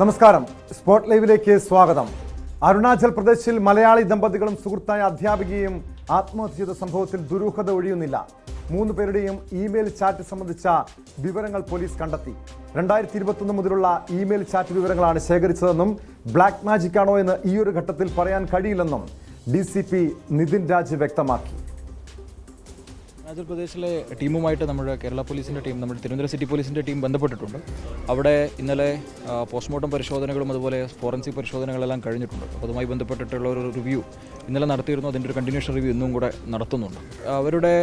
നമസ്കാരം. സ്പോട്ട് ലൈവിലേക്ക് സ്വാഗതം. അരുണാചൽ പ്രദേശിൽ മലയാളി ദമ്പതികളും സുഹൃത്തായ അധ്യാപികയും ആത്മഹത്യ ചെയ്ത സംഭവത്തിൽ ദുരൂഹത ഒഴിയുന്നില്ല. 3 പേരുടെയും ഇമെയിൽ ചാറ്റ് സംബന്ധിച്ച വിവരങ്ങൾ പോലീസ് കണ്ടെത്തി. 2021 മുതലുള്ള ഇമെയിൽ ചാറ്റ് വിവരങ്ങളാണ് ശേഖരിച്ചതെന്നും ബ്ലാക്ക് മാജിക് ആണോ എന്ന് ഈയൊരു ഘട്ടത്തിൽ പറയാൻ കഴിയില്ലെന്നും DCP നിതിൻ രാജ് വ്യക്തമാക്കി. അരുണാചൽ പ്രദേശിലെ ടീമുമായിട്ട് നമ്മുടെ കേരള പോലീസിൻ്റെ ടീം, നമ്മുടെ തിരുവനന്തപുരം സിറ്റി പോലീസിൻ്റെ ടീം ബന്ധപ്പെട്ടിട്ടുണ്ട്. അവിടെ ഇന്നലെ പോസ്റ്റ്മോർട്ടം പരിശോധനകളും അതുപോലെ ഫോറൻസിക് പരിശോധനകളെല്ലാം കഴിഞ്ഞിട്ടുണ്ട്. അപ്പോൾ അതുമായി ബന്ധപ്പെട്ടിട്ടുള്ള ഒരു റിവ്യൂ ഇന്നലെ നടത്തിയിരുന്നു. അതിൻ്റെ ഒരു കണ്ടിന്യൂഷൻ റിവ്യൂ ഇന്നും കൂടെ നടത്തുന്നുണ്ട്. അവരുടെ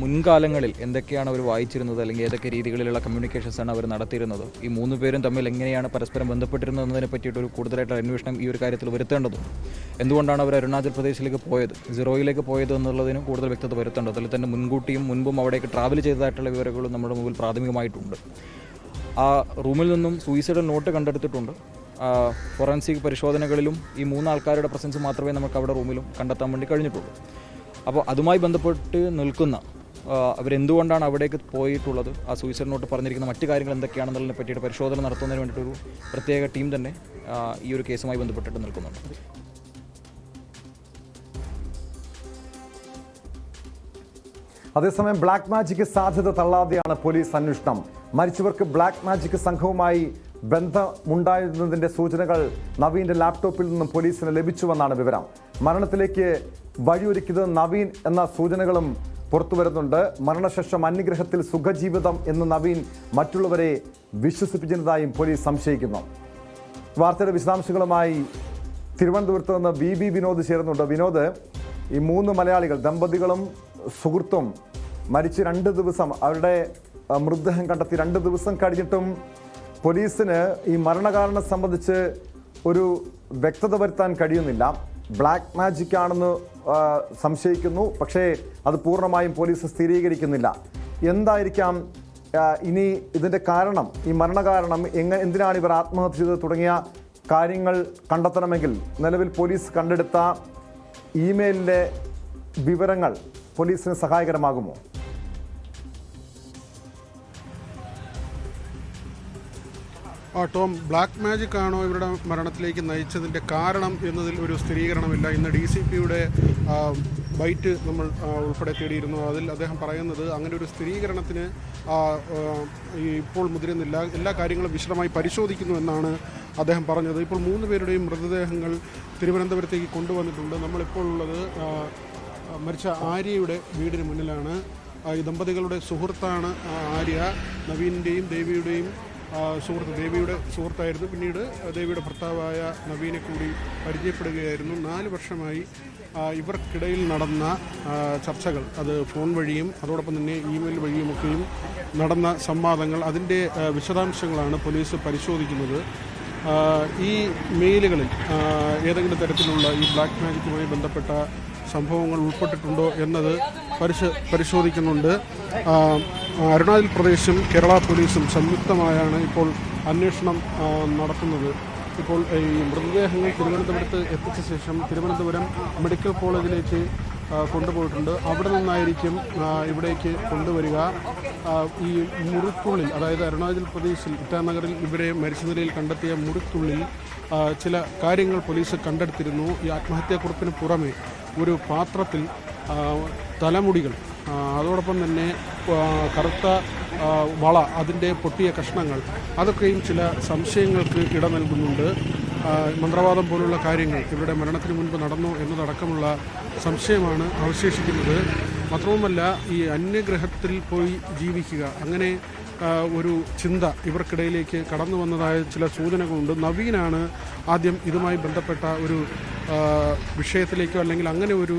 മുൻകാലങ്ങളിൽ എന്തൊക്കെയാണ് അവർ വായിച്ചിരുന്നത്, അല്ലെങ്കിൽ ഏതൊക്കെ രീതികളിലുള്ള കമ്മ്യൂണിക്കേഷൻസാണ് അവർ നടത്തിയിരുന്നത്, ഈ 3 പേരും തമ്മിൽ എങ്ങനെയാണ് പരസ്പരം ബന്ധപ്പെട്ടിരുന്നത് എന്നതിനെ പറ്റിയിട്ടൊരു കൂടുതലായിട്ട് അന്വേഷണം ഈ ഒരു കാര്യത്തിൽ വരുത്തേണ്ടതുണ്ട്. എന്തുകൊണ്ടാണ് അവർ അരുണാചൽ പ്രദേശിലേക്ക് പോയത്, സിറോയിലേക്ക് പോയത് എന്നുള്ളതിനും കൂടുതൽ വ്യക്തത വരുത്തേണ്ടത്. അതിൽ തന്നെ മുൻകൂട്ടിയും മുൻപും അവിടേക്ക് ട്രാവൽ ചെയ്തതായിട്ടുള്ള വിവരങ്ങളും നമ്മുടെ മുമ്പിൽ പ്രാഥമികമായിട്ടുണ്ട്. ആ റൂമിൽ നിന്നും സൂയിസൈഡൽ നോട്ട് കണ്ടെടുത്തിട്ടുണ്ട്. ഫോറൻസിക് പരിശോധനകളിലും ഈ 3 ആൾക്കാരുടെ പ്രസൻസ് മാത്രമേ നമുക്ക് അവിടെ റൂമിലും കണ്ടെത്താൻ വേണ്ടി കഴിഞ്ഞിട്ടുള്ളൂ. അപ്പോൾ അതുമായി ബന്ധപ്പെട്ട് നിൽക്കുന്ന അവരെന്തുകൊണ്ടാണ് അവിടേക്ക് പോയിട്ടുള്ളത്, ആ സൂയിസൈഡ് നോട്ട് പറഞ്ഞിരിക്കുന്ന മറ്റു കാര്യങ്ങൾ എന്തൊക്കെയാണെന്നുള്ളതിനെ പറ്റിയിട്ട് പരിശോധന നടത്തുന്നതിന് വേണ്ടിയിട്ടൊരു പ്രത്യേക ടീം തന്നെ ഈ ഒരു കേസുമായി ബന്ധപ്പെട്ടിട്ട് നിൽക്കുന്നുണ്ട്. അതേസമയം ബ്ലാക്ക് മാജിക് സാധ്യത തള്ളാതെയാണ് പോലീസ് അന്വേഷണം. മരിച്ചവർക്ക് ബ്ലാക്ക് മാജിക് സംഘവുമായി ബന്ധമുണ്ടായിരുന്നതിന്റെ സൂചനകൾ നവീന്റെ ലാപ്ടോപ്പിൽ നിന്നും പോലീസിന് ലഭിച്ചുവെന്നാണ് വിവരം. മരണത്തിലേക്ക് വഴിയൊരുക്കിയത് നവീൻ എന്ന സൂചനകളും പുറത്തു വരുന്നുണ്ട്. മരണശേഷം അന്യഗ്രഹത്തിൽ സുഖജീവിതം എന്ന് നവീൻ മറ്റുള്ളവരെ വിശ്വസിപ്പിച്ചതായും പോലീസ് സംശയിക്കുന്നു. വാർത്തയുടെ വിശദാംശങ്ങളുമായി തിരുവനന്തപുരത്ത് നിന്ന് BB വിനോദ് ചേരുന്നുണ്ട്. വിനോദ്, ഈ 3 മലയാളികൾ ദമ്പതികളും സുഹൃത്തും മരിച്ച് 2 ദിവസം, അവരുടെ മൃതദേഹം കണ്ടെത്തി 2 ദിവസം കഴിഞ്ഞിട്ടും പോലീസിന് ഈ മരണകാരണം സംബന്ധിച്ച് ഒരു വ്യക്തത വരുത്താൻ കഴിയുന്നില്ല. ബ്ലാക്ക് മാജിക് ആണെന്ന് സംശയിക്കുന്നു, പക്ഷേ അത് പൂർണ്ണമായും പോലീസ് സ്ഥിരീകരിക്കുന്നില്ല. എന്തായിരിക്കാം ഇനി ഇതിൻ്റെ കാരണം, ഈ മരണകാരണം, എന്തിനാണ് ഇവർ ആത്മഹത്യ ചെയ്തത് തുടങ്ങിയ കാര്യങ്ങൾ കണ്ടെത്തണമെങ്കിൽ നിലവിൽ പോലീസ് കണ്ടെടുത്ത ഇമെയിലിലെ വിവരങ്ങൾ പോലീസിന് സഹായകരമാകുമോ? ടോം, ബ്ലാക്ക് മാജിക് ആണോ ഇവരുടെ മരണത്തിലേക്ക് നയിച്ചതിൻ്റെ കാരണം എന്നതിൽ ഒരു സ്ഥിരീകരണമില്ല. ഇന്ന് DCPയുടെ ബൈറ്റ് നമ്മൾ ഉൾപ്പെടെ തേടിയിരുന്നു. അതിൽ അദ്ദേഹം പറയുന്നത് അങ്ങനെ ഒരു സ്ഥിരീകരണത്തിന് ഇപ്പോൾ മുതിരുന്നില്ല, എല്ലാ കാര്യങ്ങളും വിശദമായി പരിശോധിക്കുന്നു എന്നാണ് അദ്ദേഹം പറഞ്ഞത്. ഇപ്പോൾ 3 പേരുടെയും മൃതദേഹങ്ങൾ തിരുവനന്തപുരത്തേക്ക് കൊണ്ടുവന്നിട്ടുണ്ട്. നമ്മളിപ്പോൾ ഉള്ളത് മരിച്ച ആര്യയുടെ വീടിന് മുന്നിലാണ്. ഈ ദമ്പതികളുടെ സുഹൃത്താണ് ആര്യ. നവീൻ്റെയും ദേവിയുടെയും സുഹൃത്ത്, ദേവിയുടെ സുഹൃത്തായിരുന്നു. പിന്നീട് ദേവിയുടെ ഭർത്താവായ നവീനെ കൂടി പരിചയപ്പെടുകയായിരുന്നു. 4 വർഷമായി ഇവർക്കിടയിൽ നടന്ന ചർച്ചകൾ, അത് ഫോൺ വഴിയും അതോടൊപ്പം തന്നെ ഇമെയിൽ വഴിയുമൊക്കെയും നടന്ന സംവാദങ്ങൾ, അതിൻ്റെ വിശദാംശങ്ങളാണ് പോലീസ് പരിശോധിക്കുന്നത്. ഈ മെയിലുകളിൽ ഏതെങ്കിലും തരത്തിലുള്ള ഈ ബ്ലാക്ക് മാജിക്കുമായി ബന്ധപ്പെട്ട സംഭവങ്ങൾ ഉൾപ്പെട്ടിട്ടുണ്ടോ എന്നത് പരിശോധിക്കുന്നുണ്ട്. അരുണാചൽ പ്രദേശും കേരള പോലീസും സംയുക്തമായാണ് ഇപ്പോൾ അന്വേഷണം നടത്തുന്നത്. ഇപ്പോൾ ഈ മൃതദേഹങ്ങൾ തിരുവനന്തപുരത്ത് എത്തിച്ച ശേഷം തിരുവനന്തപുരം മെഡിക്കൽ കോളേജിലേക്ക് കൊണ്ടുപോയിട്ടുണ്ട്. അവിടെ നിന്നായിരിക്കും ഇവിടേക്ക് കൊണ്ടുവരിക. ഈ മുറിക്കുള്ളിൽ, അതായത് അരുണാചൽ പ്രദേശിൽ ഇറ്റാനഗറിൽ ഇവരെ മരിച്ച നിലയിൽ കണ്ടെത്തിയ മുറിക്കുള്ളിൽ ചില കാര്യങ്ങൾ പോലീസ് കണ്ടെടുത്തിരുന്നു. ഈ ആത്മഹത്യാക്കുറിപ്പിന് പുറമെ ഒരു പാത്രത്തിൽ തലമുടികൾ, അതോടൊപ്പം തന്നെ കറുത്ത വള, അതിൻ്റെ പൊട്ടിയ കഷ്ണങ്ങൾ, അതൊക്കെയും ചില സംശയങ്ങൾക്ക് ഇട നൽകുന്നുണ്ട്. മന്ത്രവാദം പോലുള്ള കാര്യങ്ങൾ ഇവരുടെ മരണത്തിന് മുൻപ് നടന്നു എന്നതടക്കമുള്ള സംശയമാണ് അവശേഷിക്കുന്നത്. മാത്രവുമല്ല, ഈ അന്യഗ്രഹത്തിൽ പോയി ജീവിക്കുക, അങ്ങനെ ഒരു ചിന്ത ഇവർക്കിടയിലേക്ക് കടന്നു വന്നതായ ചില സൂചനകളുണ്ട്. നവീനാണ് ആദ്യം ഇതുമായി ബന്ധപ്പെട്ട ഒരു വിഷയത്തിലേക്കോ അല്ലെങ്കിൽ അങ്ങനെ ഒരു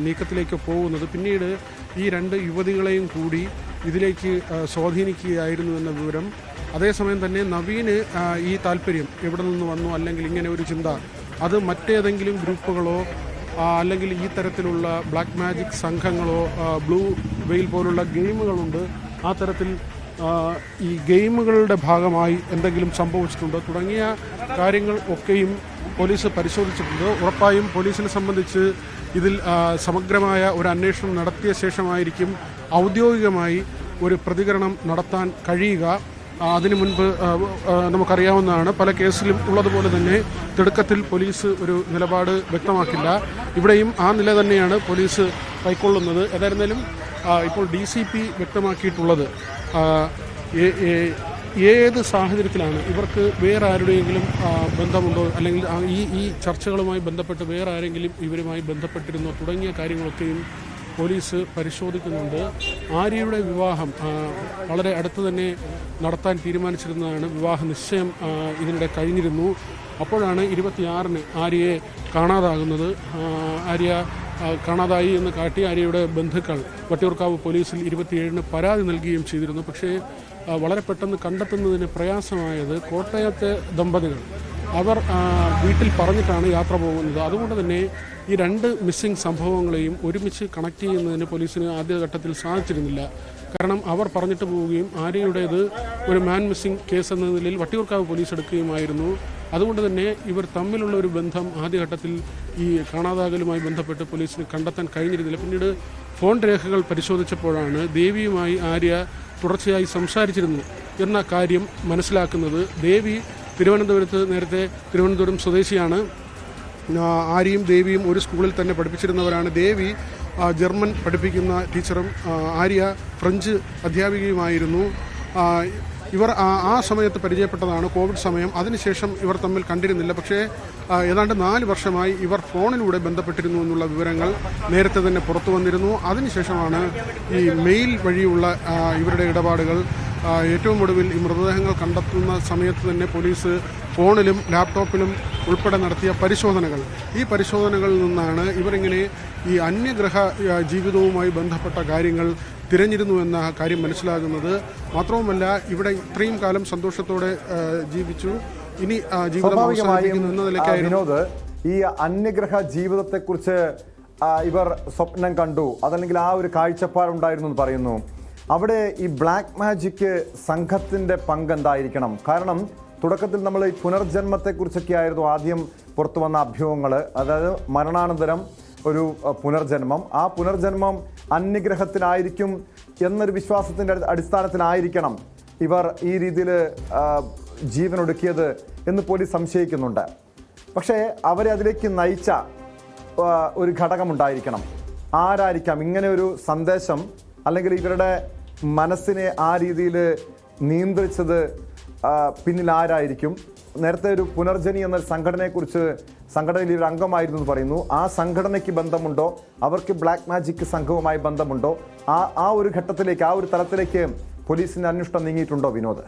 നീക്കത്തിലേക്കോ പോകുന്നത്. പിന്നീട് ഈ 2 യുവതികളെയും കൂടി ഇതിലേക്ക് സ്വാധീനിക്കുകയായിരുന്നു എന്ന വിവരം. അതേസമയം തന്നെ നവീന് ഈ താല്പര്യം എവിടെ നിന്ന് വന്നു, അല്ലെങ്കിൽ ഇങ്ങനെ ഒരു ചിന്ത, അത് മറ്റേതെങ്കിലും ഗ്രൂപ്പുകളോ അല്ലെങ്കിൽ ഈ തരത്തിലുള്ള ബ്ലാക്ക് മാജിക് സംഘങ്ങളോ, ബ്ലൂ വെയിൽ പോലുള്ള ഗെയിമുകളുണ്ട്, ആ തരത്തിൽ ഈ ഗെയിമുകളുടെ ഭാഗമായി എന്തെങ്കിലും സംഭവിച്ചിട്ടുണ്ടോ തുടങ്ങിയ കാര്യങ്ങൾ ഒക്കെയും പോലീസ് പരിശോധിച്ചിട്ടുണ്ട്. ഉറപ്പായും പോലീസിനെ സംബന്ധിച്ച് ഇതിൽ സമഗ്രമായ ഒരു അന്വേഷണം നടത്തിയ ശേഷമായിരിക്കും ഔദ്യോഗികമായി ഒരു പ്രതികരണം നടത്താൻ കഴിയുക. അതിനു മുൻപ് നമുക്കറിയാവുന്നതാണ്. പല കേസിലും ഉള്ളതുപോലെ തന്നെ തിടുക്കത്തിൽ പോലീസ് ഒരു നിലപാട് വ്യക്തമാക്കില്ല. ഇവിടെയും ആ നില തന്നെയാണ് പോലീസ് കൈക്കൊള്ളുന്നത്. ഏതായിരുന്നാലും ഇപ്പോൾ DCP വ്യക്തമാക്കിയിട്ടുള്ളത് ഏത് സാഹചര്യത്തിലാണ് ഇവർക്ക് വേറെ ആരുടെയെങ്കിലും ബന്ധമുണ്ടോ, അല്ലെങ്കിൽ ഈ ചർച്ചകളുമായി ബന്ധപ്പെട്ട് വേറെ ആരെങ്കിലും ഇവരുമായി ബന്ധപ്പെട്ടിരുന്നോ തുടങ്ങിയ കാര്യങ്ങളൊക്കെയും പോലീസ് പരിശോധിക്കുന്നുണ്ട്. ആര്യയുടെ വിവാഹം വളരെ അടുത്ത് തന്നെ നടത്താൻ തീരുമാനിച്ചിരുന്നതാണ്. വിവാഹ നിശ്ചയം ഇതിനിടെ കഴിഞ്ഞിരുന്നു. അപ്പോഴാണ് 26-ന് ആര്യയെ കാണാതാകുന്നത്. ആര്യ കാണാതായി എന്ന് കാട്ടി ആര്യയുടെ ബന്ധുക്കൾ വട്ടിയൂർക്കാവ് പോലീസിൽ 27-ന് പരാതി നൽകുകയും ചെയ്തിരുന്നു. പക്ഷേ വളരെ പെട്ടെന്ന് കണ്ടെത്തുന്നതിന് പ്രയാസമായത് കോട്ടയത്തെ ദമ്പതികൾ അവർ വീട്ടിൽ പറഞ്ഞിട്ടാണ് യാത്ര പോകുന്നത്. അതുകൊണ്ട് തന്നെ ഈ രണ്ട് മിസ്സിംഗ് സംഭവങ്ങളെയും ഒരുമിച്ച് കണക്ട് ചെയ്യുന്നതിന് പോലീസിന് ആദ്യഘട്ടത്തിൽ സാധിച്ചിരുന്നില്ല. കാരണം അവർ പറഞ്ഞിട്ട് പോവുകയും ആര്യയുടേത് ഒരു മാൻ മിസ്സിംഗ് കേസ് എന്ന നിലയിൽ വട്ടിയൂർക്കാവ് പോലീസ് എടുക്കുകയുമായിരുന്നു. അതുകൊണ്ട് തന്നെ ഇവർ തമ്മിലുള്ള ഒരു ബന്ധം ആദ്യഘട്ടത്തിൽ ഈ കാണാതാകലുമായി ബന്ധപ്പെട്ട് പോലീസിന് കണ്ടെത്താൻ കഴിഞ്ഞിരുന്നില്ല. പിന്നീട് ഫോൺ രേഖകൾ പരിശോധിച്ചപ്പോഴാണ് ദേവിയുമായി ആര്യ തുടർച്ചയായി സംസാരിച്ചിരുന്നു എന്ന കാര്യം മനസ്സിലാക്കുന്നത്. ദേവി നേരത്തെ തിരുവനന്തപുരം സ്വദേശിയാണ്. ആര്യയും ദേവിയും ഒരു സ്കൂളിൽ തന്നെ പഠിപ്പിച്ചിരുന്നവരാണ്. ദേവി ജർമ്മൻ പഠിപ്പിക്കുന്ന ടീച്ചറും ആര്യ ഫ്രഞ്ച് അധ്യാപികയുമായിരുന്നു. ഇവർ ആ സമയത്ത് പരിചയപ്പെട്ടതാണ്, കോവിഡ് സമയം. അതിനുശേഷം ഇവർ തമ്മിൽ കണ്ടിരുന്നില്ല. പക്ഷേ ഏതാണ്ട് 4 വർഷമായി ഇവർ ഫോണിലൂടെ ബന്ധപ്പെട്ടിരുന്നു എന്നുള്ള വിവരങ്ങൾ നേരത്തെ തന്നെ പുറത്തു വന്നിരുന്നു. അതിനുശേഷമാണ് ഈ മെയിൽ വഴിയുള്ള ഇവരുടെ ഇടപാടുകൾ. ഏറ്റവും ഒടുവിൽ ഈ മൃതദേഹങ്ങൾ കണ്ടെത്തുന്ന സമയത്ത് തന്നെ പോലീസ് ഫോണിലും ലാപ്ടോപ്പിലും ഉൾപ്പെടെ നടത്തിയ പരിശോധനകൾ, ഈ പരിശോധനകളിൽ നിന്നാണ് ഇവരിങ്ങനെ ഈ അന്യഗ്രഹ ജീവിതവുമായി ബന്ധപ്പെട്ട കാര്യങ്ങൾ തിരഞ്ഞിരുന്നു എന്ന കാര്യം മനസ്സിലാകുന്നത്. മാത്രവുമല്ല, ഇവിടെ ഇത്രയും കാലം സന്തോഷത്തോടെ ജീവിച്ചു, ഇനി ജീവിതം അവസാനിപ്പിക്കുന്നു എന്ന നിലയ്ക്കായിരുന്നു. വിനോദ്, ഈ അന്യഗ്രഹ ജീവിതത്തെക്കുറിച്ച് ഇവർ സ്വപ്നം കണ്ടു, അതല്ലെങ്കിൽ ആ ഒരു കാഴ്ചപ്പാടുണ്ടായിരുന്നു എന്ന് പറയുന്നു. അവിടെ ഈ ബ്ലാക്ക് മാജിക് സംഘത്തിന്റെ പങ്ക് എന്തായിരിക്കണം? കാരണം തുടക്കത്തിൽ നമ്മൾ ഈ പുനർജന്മത്തെക്കുറിച്ചൊക്കെ ആയിരുന്നു ആദ്യം പുറത്തു വന്ന അഭ്യൂഹങ്ങൾ. അതായത് മരണാനന്തരം ഒരു പുനർജന്മം, ആ പുനർജന്മം അന്യഗ്രഹത്തിലായിരിക്കും എന്നൊരു വിശ്വാസത്തിൻ്റെ അടിസ്ഥാനത്തിലായിരിക്കണം ഇവർ ഈ രീതിയിൽ ജീവനൊടുക്കിയത് എന്ന് പോലീസ് സംശയിക്കുന്നുണ്ട്. പക്ഷേ അവരെ അതിലേക്ക് നയിച്ച ഒരു ഘടകമുണ്ടായിരിക്കണം. ആരായിരിക്കാം ഇങ്ങനെ ഒരു സന്ദേശം, അല്ലെങ്കിൽ ഇവരുടെ മനസ്സിനെ ആ രീതിയിൽ നിയന്ത്രിച്ചത് പിന്നിൽ ആരായിരിക്കും? നേരത്തെ ഒരു പുനർജനി എന്ന സംഘടനയെക്കുറിച്ച്, സംഘടനയിൽ ഒരു അംഗമായിരുന്നു എന്ന് പറയുന്നു. ആ സംഘടനയ്ക്ക് ബന്ധമുണ്ടോ? അവർക്ക് ബ്ലാക്ക് മാജിക് സംഘവുമായി ബന്ധമുണ്ടോ? ആ ഒരു ഘട്ടത്തിലേക്ക്, ആ ഒരു തലത്തിലേക്ക് പോലീസിന്റെ അന്വേഷണം നീങ്ങിയിട്ടുണ്ടോ വിനോദ്?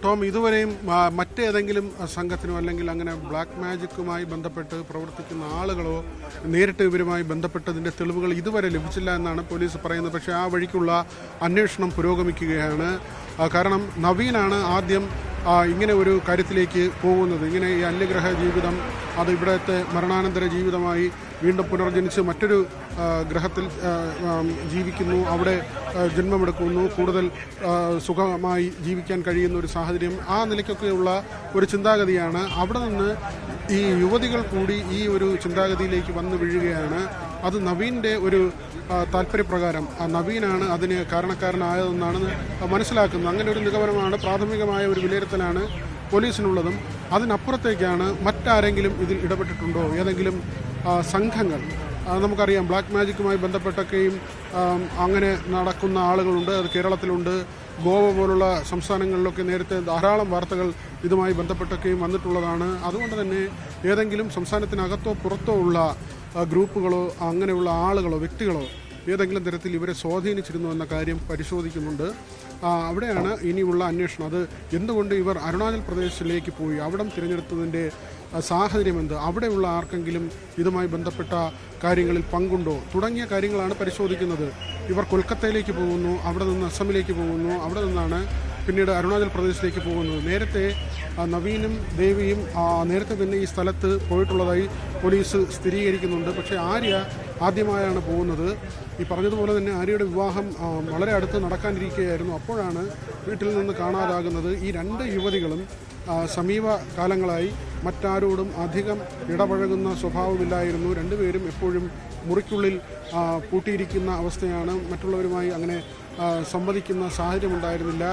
ടോം, ഇതുവരെയും മറ്റേതെങ്കിലും സംഘത്തിനോ അല്ലെങ്കിൽ അങ്ങനെ ബ്ലാക്ക് മാജിക്കുമായി ബന്ധപ്പെട്ട് പ്രവർത്തിക്കുന്ന ആളുകളോ നേരിട്ട് ഇവരുമായി ബന്ധപ്പെട്ടതിൻ്റെ തെളിവുകൾ ഇതുവരെ ലഭിച്ചില്ല എന്നാണ് പോലീസ് പറയുന്നത്. പക്ഷേ ആ വഴിക്കുള്ള അന്വേഷണം പുരോഗമിക്കുകയാണ്. കാരണം നവീനാണ് ആദ്യം ഇങ്ങനെ ഒരു കാര്യത്തിലേക്ക് പോകുന്നത്. ഇങ്ങനെ ഈ അന്യഗ്രഹ ജീവിതം, അത് ഇവിടുത്തെ മരണാനന്തര ജീവിതമായി വീണ്ടും പുനർജനിച്ച് മറ്റൊരു ഗ്രഹത്തിൽ ജീവിക്കുന്നു, അവിടെ ജന്മമെടുക്കുന്നു, കൂടുതൽ സുഖമായി ജീവിക്കാൻ കഴിയുന്ന ഒരു സാഹചര്യം, ആ നിലയ്ക്കൊക്കെയുള്ള ഒരു ചിന്താഗതിയാണ്. അവിടെ നിന്ന് ഈ യുവതികൾ കൂടി ഈ ഒരു ചിന്താഗതിയിലേക്ക് വന്നു വീഴുകയാണ്. അത് നവീൻ്റെ ഒരു താല്പര്യപ്രകാരം നവീനാണ് അതിന് കാരണക്കാരനായതെന്നാണ് മനസ്സിലാക്കുന്നത്. അങ്ങനെ ഒരു നിഗമനമാണ്, പ്രാഥമികമായ ഒരു വിലയിരുത്തലാണ് പോലീസിനുള്ളതും. അതിനപ്പുറത്തേക്കാണ് മറ്റാരെങ്കിലും ഇതിൽ ഇടപെട്ടിട്ടുണ്ടോ, ഏതെങ്കിലും സംഘങ്ങൾ. നമുക്കറിയാം ബ്ലാക്ക് മാജിക്കുമായി ബന്ധപ്പെട്ടൊക്കെയും അങ്ങനെ നടക്കുന്ന ആളുകളുണ്ട്. അത് കേരളത്തിലുണ്ട്, ഗോവ പോലുള്ള സംസ്ഥാനങ്ങളിലൊക്കെ നേരത്തെ ധാരാളം വാർത്തകൾ ഇതുമായി ബന്ധപ്പെട്ടൊക്കെയും വന്നിട്ടുള്ളതാണ്. അതുകൊണ്ട് തന്നെ ഏതെങ്കിലും സംസ്ഥാനത്തിനകത്തോ പുറത്തോ ഉള്ള ഗ്രൂപ്പുകളോ അങ്ങനെയുള്ള ആളുകളോ വ്യക്തികളോ ഏതെങ്കിലും തരത്തിൽ ഇവരെ സ്വാധീനിച്ചിരുന്നു എന്ന കാര്യം പരിശോധിക്കുന്നുണ്ട്. അവിടെയാണ് ഇനിയുള്ള അന്വേഷണം. അത് എന്തുകൊണ്ട് ഇവർ അരുണാചൽ പ്രദേശിലേക്ക് പോയി, അവിടം തിരഞ്ഞെടുത്തതിൻ്റെ സാഹചര്യം എന്ത്, അവിടെയുള്ള ആർക്കെങ്കിലും ഇതുമായി ബന്ധപ്പെട്ട കാര്യങ്ങളിൽ പങ്കുണ്ടോ തുടങ്ങിയ കാര്യങ്ങളാണ് പരിശോധിക്കുന്നത്. ഇവർ കൊൽക്കത്തയിലേക്ക് പോകുന്നു, അവിടെ നിന്ന് അസമിലേക്ക് പോകുന്നു, അവിടെ നിന്നാണ് പിന്നീട് അരുണാചൽ പ്രദേശിലേക്ക് പോകുന്നത്. നേരത്തെ നവീനും ദേവിയും നേരത്തെ തന്നെ ഈ സ്ഥലത്ത് പോയിട്ടുള്ളതായി പോലീസ് സ്ഥിരീകരിക്കുന്നുണ്ട്. പക്ഷേ ആര്യ ആദ്യമായാണ് പോകുന്നത്. ഈ പറഞ്ഞതുപോലെ തന്നെ ആര്യയുടെ വിവാഹം വളരെ അടുത്ത് നടക്കാനിരിക്കുകയായിരുന്നു. അപ്പോഴാണ് വീട്ടിൽ നിന്ന് കാണാതാകുന്നത്. ഈ രണ്ട് യുവതികളും സമീപ കാലങ്ങളായി മറ്റാരോടും അധികം ഇടപഴകുന്ന സ്വഭാവമില്ലായിരുന്നു. രണ്ടുപേരും എപ്പോഴും മുറിക്കുള്ളിൽ പൂട്ടിയിരിക്കുന്ന അവസ്ഥയാണ്. മറ്റുള്ളവരുമായി അങ്ങനെ സംവദിക്കുന്ന സാഹചര്യം ഉണ്ടായിരുന്നില്ല.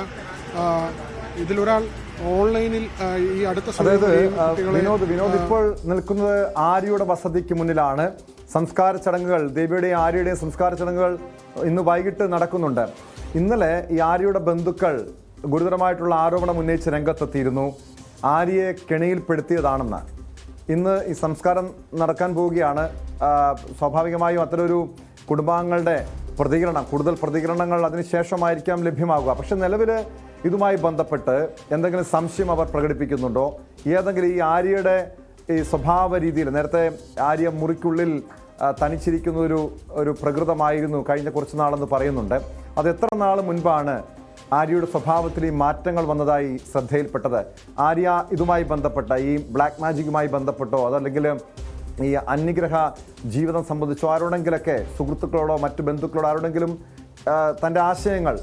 ഇതിലൊരാൾ ഓൺലൈനിൽ ഈ അടുത്ത വിനോദ് ഇപ്പോൾ നിൽക്കുന്നത് ആര്യയുടെ വസതിക്ക് മുന്നിലാണ്. സംസ്കാര ചടങ്ങുകൾ, ദേവിയുടെയും ആര്യയുടെയും സംസ്കാര ചടങ്ങുകൾ ഇന്ന് വൈകിട്ട് നടക്കുന്നുണ്ട്. ഇന്നലെ ഈ ആര്യയുടെ ബന്ധുക്കൾ ഗുരുതരമായിട്ടുള്ള ആരോപണം ഉന്നയിച്ച് രംഗത്തെത്തിയിരുന്നു. ആര്യയെ കെണിയിൽപ്പെടുത്തിയതാണെന്ന്. ഇന്ന് ഈ സംസ്കാരം നടക്കാൻ പോവുകയാണ്. സ്വാഭാവികമായും അത്തരമൊരു കുടുംബാംഗങ്ങളുടെ കൂടുതൽ പ്രതികരണങ്ങൾ അതിനുശേഷമായിരിക്കാം ലഭ്യമാകുക. പക്ഷെ നിലവിൽ ഇതുമായി ബന്ധപ്പെട്ട് എന്തെങ്കിലും സംശയം അവർ പ്രകടിപ്പിക്കുന്നുണ്ടോ? ഏതെങ്കിലും ഈ ആര്യയുടെ ഈ സ്വഭാവ രീതിയിൽ, നേരത്തെ ആര്യ മുറിക്കുള്ളിൽ തനിച്ചിരിക്കുന്ന ഒരു പ്രകൃതമായിരുന്നു കഴിഞ്ഞ കുറച്ച് നാളെന്ന് പറയുന്നുണ്ട്. അത് എത്ര നാൾ മുൻപാണ് ആര്യയുടെ സ്വഭാവത്തിൽ ഈ മാറ്റങ്ങൾ വന്നതായി ശ്രദ്ധയിൽപ്പെട്ടത്? ആര്യ ഇതുമായി ബന്ധപ്പെട്ട ഈ ബ്ലാക്ക് മാജിക്കുമായി ബന്ധപ്പെട്ടോ അതല്ലെങ്കിൽ ഈ അന്യഗ്രഹ ജീവിതം സംബന്ധിച്ചോ ആരോടെങ്കിലൊക്കെ, സുഹൃത്തുക്കളോടോ മറ്റു ബന്ധുക്കളോടോ ആരോടെങ്കിലും തൻ്റെ ആശയങ്ങൾ,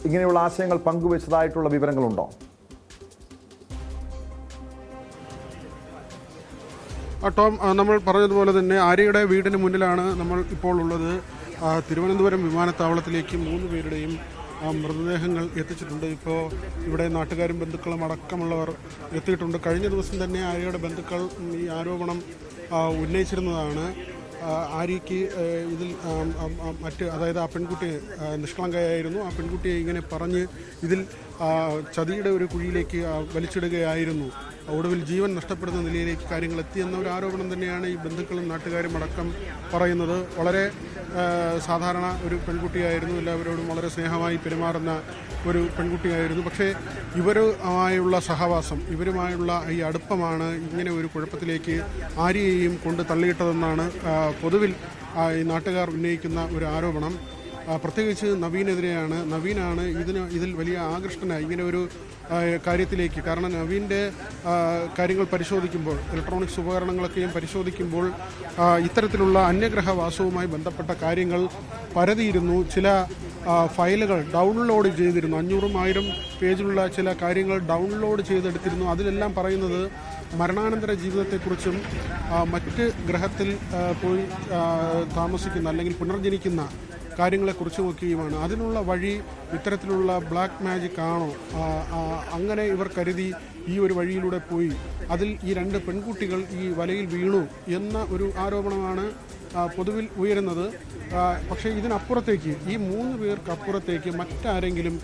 ഇങ്ങനെയുള്ള ആശയങ്ങൾ പങ്കുവെച്ചതായിട്ടുള്ള വിവരങ്ങളുണ്ടോ? ടോം, നമ്മൾ പറഞ്ഞതുപോലെ തന്നെ ആര്യയുടെ വീടിന് മുന്നിലാണ് നമ്മൾ ഇപ്പോൾ ഉള്ളത്. തിരുവനന്തപുരം വിമാനത്താവളത്തിലേക്ക് 3 പേരുടെയും മൃതദേഹങ്ങൾ എത്തിച്ചിട്ടുണ്ട്. ഇപ്പോൾ ഇവിടെ നാട്ടുകാരും ബന്ധുക്കളും അടക്കമുള്ളവർ എത്തിയിട്ടുണ്ട്. കഴിഞ്ഞ ദിവസം തന്നെ ആര്യയുടെ ബന്ധുക്കൾ ഈ ആരോപണം ഉന്നയിച്ചിരുന്നതാണ്. ആര്യയ്ക്ക് ഇതിൽ അതായത് ആ പെൺകുട്ടി നിഷ്കളങ്കയായിരുന്നു. ആ പെൺകുട്ടിയെ ഇങ്ങനെ പറഞ്ഞ് ഇതിൽ ചതിയുടെ ഒരു കുഴിയിലേക്ക് വലിച്ചിടുകയായിരുന്നു. ഒടുവിൽ ജീവൻ നഷ്ടപ്പെടുന്ന നിലയിലേക്ക് കാര്യങ്ങൾ എത്തിയെന്ന ഒരു ആരോപണം തന്നെയാണ് ഈ ബന്ധുക്കളും നാട്ടുകാരും അടക്കം പറയുന്നത്. വളരെ സാധാരണ ഒരു പെൺകുട്ടിയായിരുന്നു. എല്ലാവരോടും വളരെ സ്നേഹമായി പെരുമാറുന്ന ഒരു പെൺകുട്ടിയായിരുന്നു. പക്ഷേ ഇവരുമായുള്ള സഹവാസം, ഇവരുമായുള്ള ഈ അടുപ്പമാണ് ഇങ്ങനെ ഒരു കുഴപ്പത്തിലേക്ക് ആര്യയെയും കൊണ്ട് തള്ളിയിട്ടതെന്നാണ് പൊതുവിൽ ഈ നാട്ടുകാർ ഉന്നയിക്കുന്ന ഒരു ആരോപണം. പ്രത്യേകിച്ച് നവീനെതിരെയാണ്. നവീനാണ് ഇതിൽ വലിയ ആകൃഷ്ടനായി ഇങ്ങനെ ഒരു കാര്യത്തിലേക്ക്. കാരണം നവീൻ്റെ കാര്യങ്ങൾ പരിശോധിക്കുമ്പോൾ, ഇലക്ട്രോണിക്സ് ഉപകരണങ്ങളൊക്കെയും പരിശോധിക്കുമ്പോൾ ഇത്തരത്തിലുള്ള അന്യഗ്രഹവാസവുമായി ബന്ധപ്പെട്ട കാര്യങ്ങൾ പരതിയിരുന്നു. ചില ഫയലുകൾ ഡൗൺലോഡ് ചെയ്തിരുന്നു. 500,000 പേജിലുള്ള ചില കാര്യങ്ങൾ ഡൗൺലോഡ് ചെയ്തെടുത്തിരുന്നു. അതിലെല്ലാം പറയുന്നത് മരണാനന്തര ജീവിതത്തെക്കുറിച്ചും മറ്റ് ഗ്രഹത്തിൽ പോയി താമസിക്കുന്ന അല്ലെങ്കിൽ പുനർജനിക്കുന്ന കാര്യങ്ങളെക്കുറിച്ചുമൊക്കെയുമാണ്. അതിനുള്ള വഴി ഇത്തരത്തിലുള്ള ബ്ലാക്ക് മാജിക് ആണോ? അങ്ങനെ ഇവർ കരുതി ഈ ഒരു വഴിയിലൂടെ പോയി അതിൽ ഈ 2 പെൺകുട്ടികൾ ഈ വലയിൽ വീണു എന്ന ഒരു ആരോപണമാണ് പൊതുവിൽ ഉയരുന്നത്. പക്ഷേ ഇതിനപ്പുറത്തേക്ക്, ഈ 3 പേർക്ക് അപ്പുറത്തേക്ക് മറ്റാരെങ്കിലും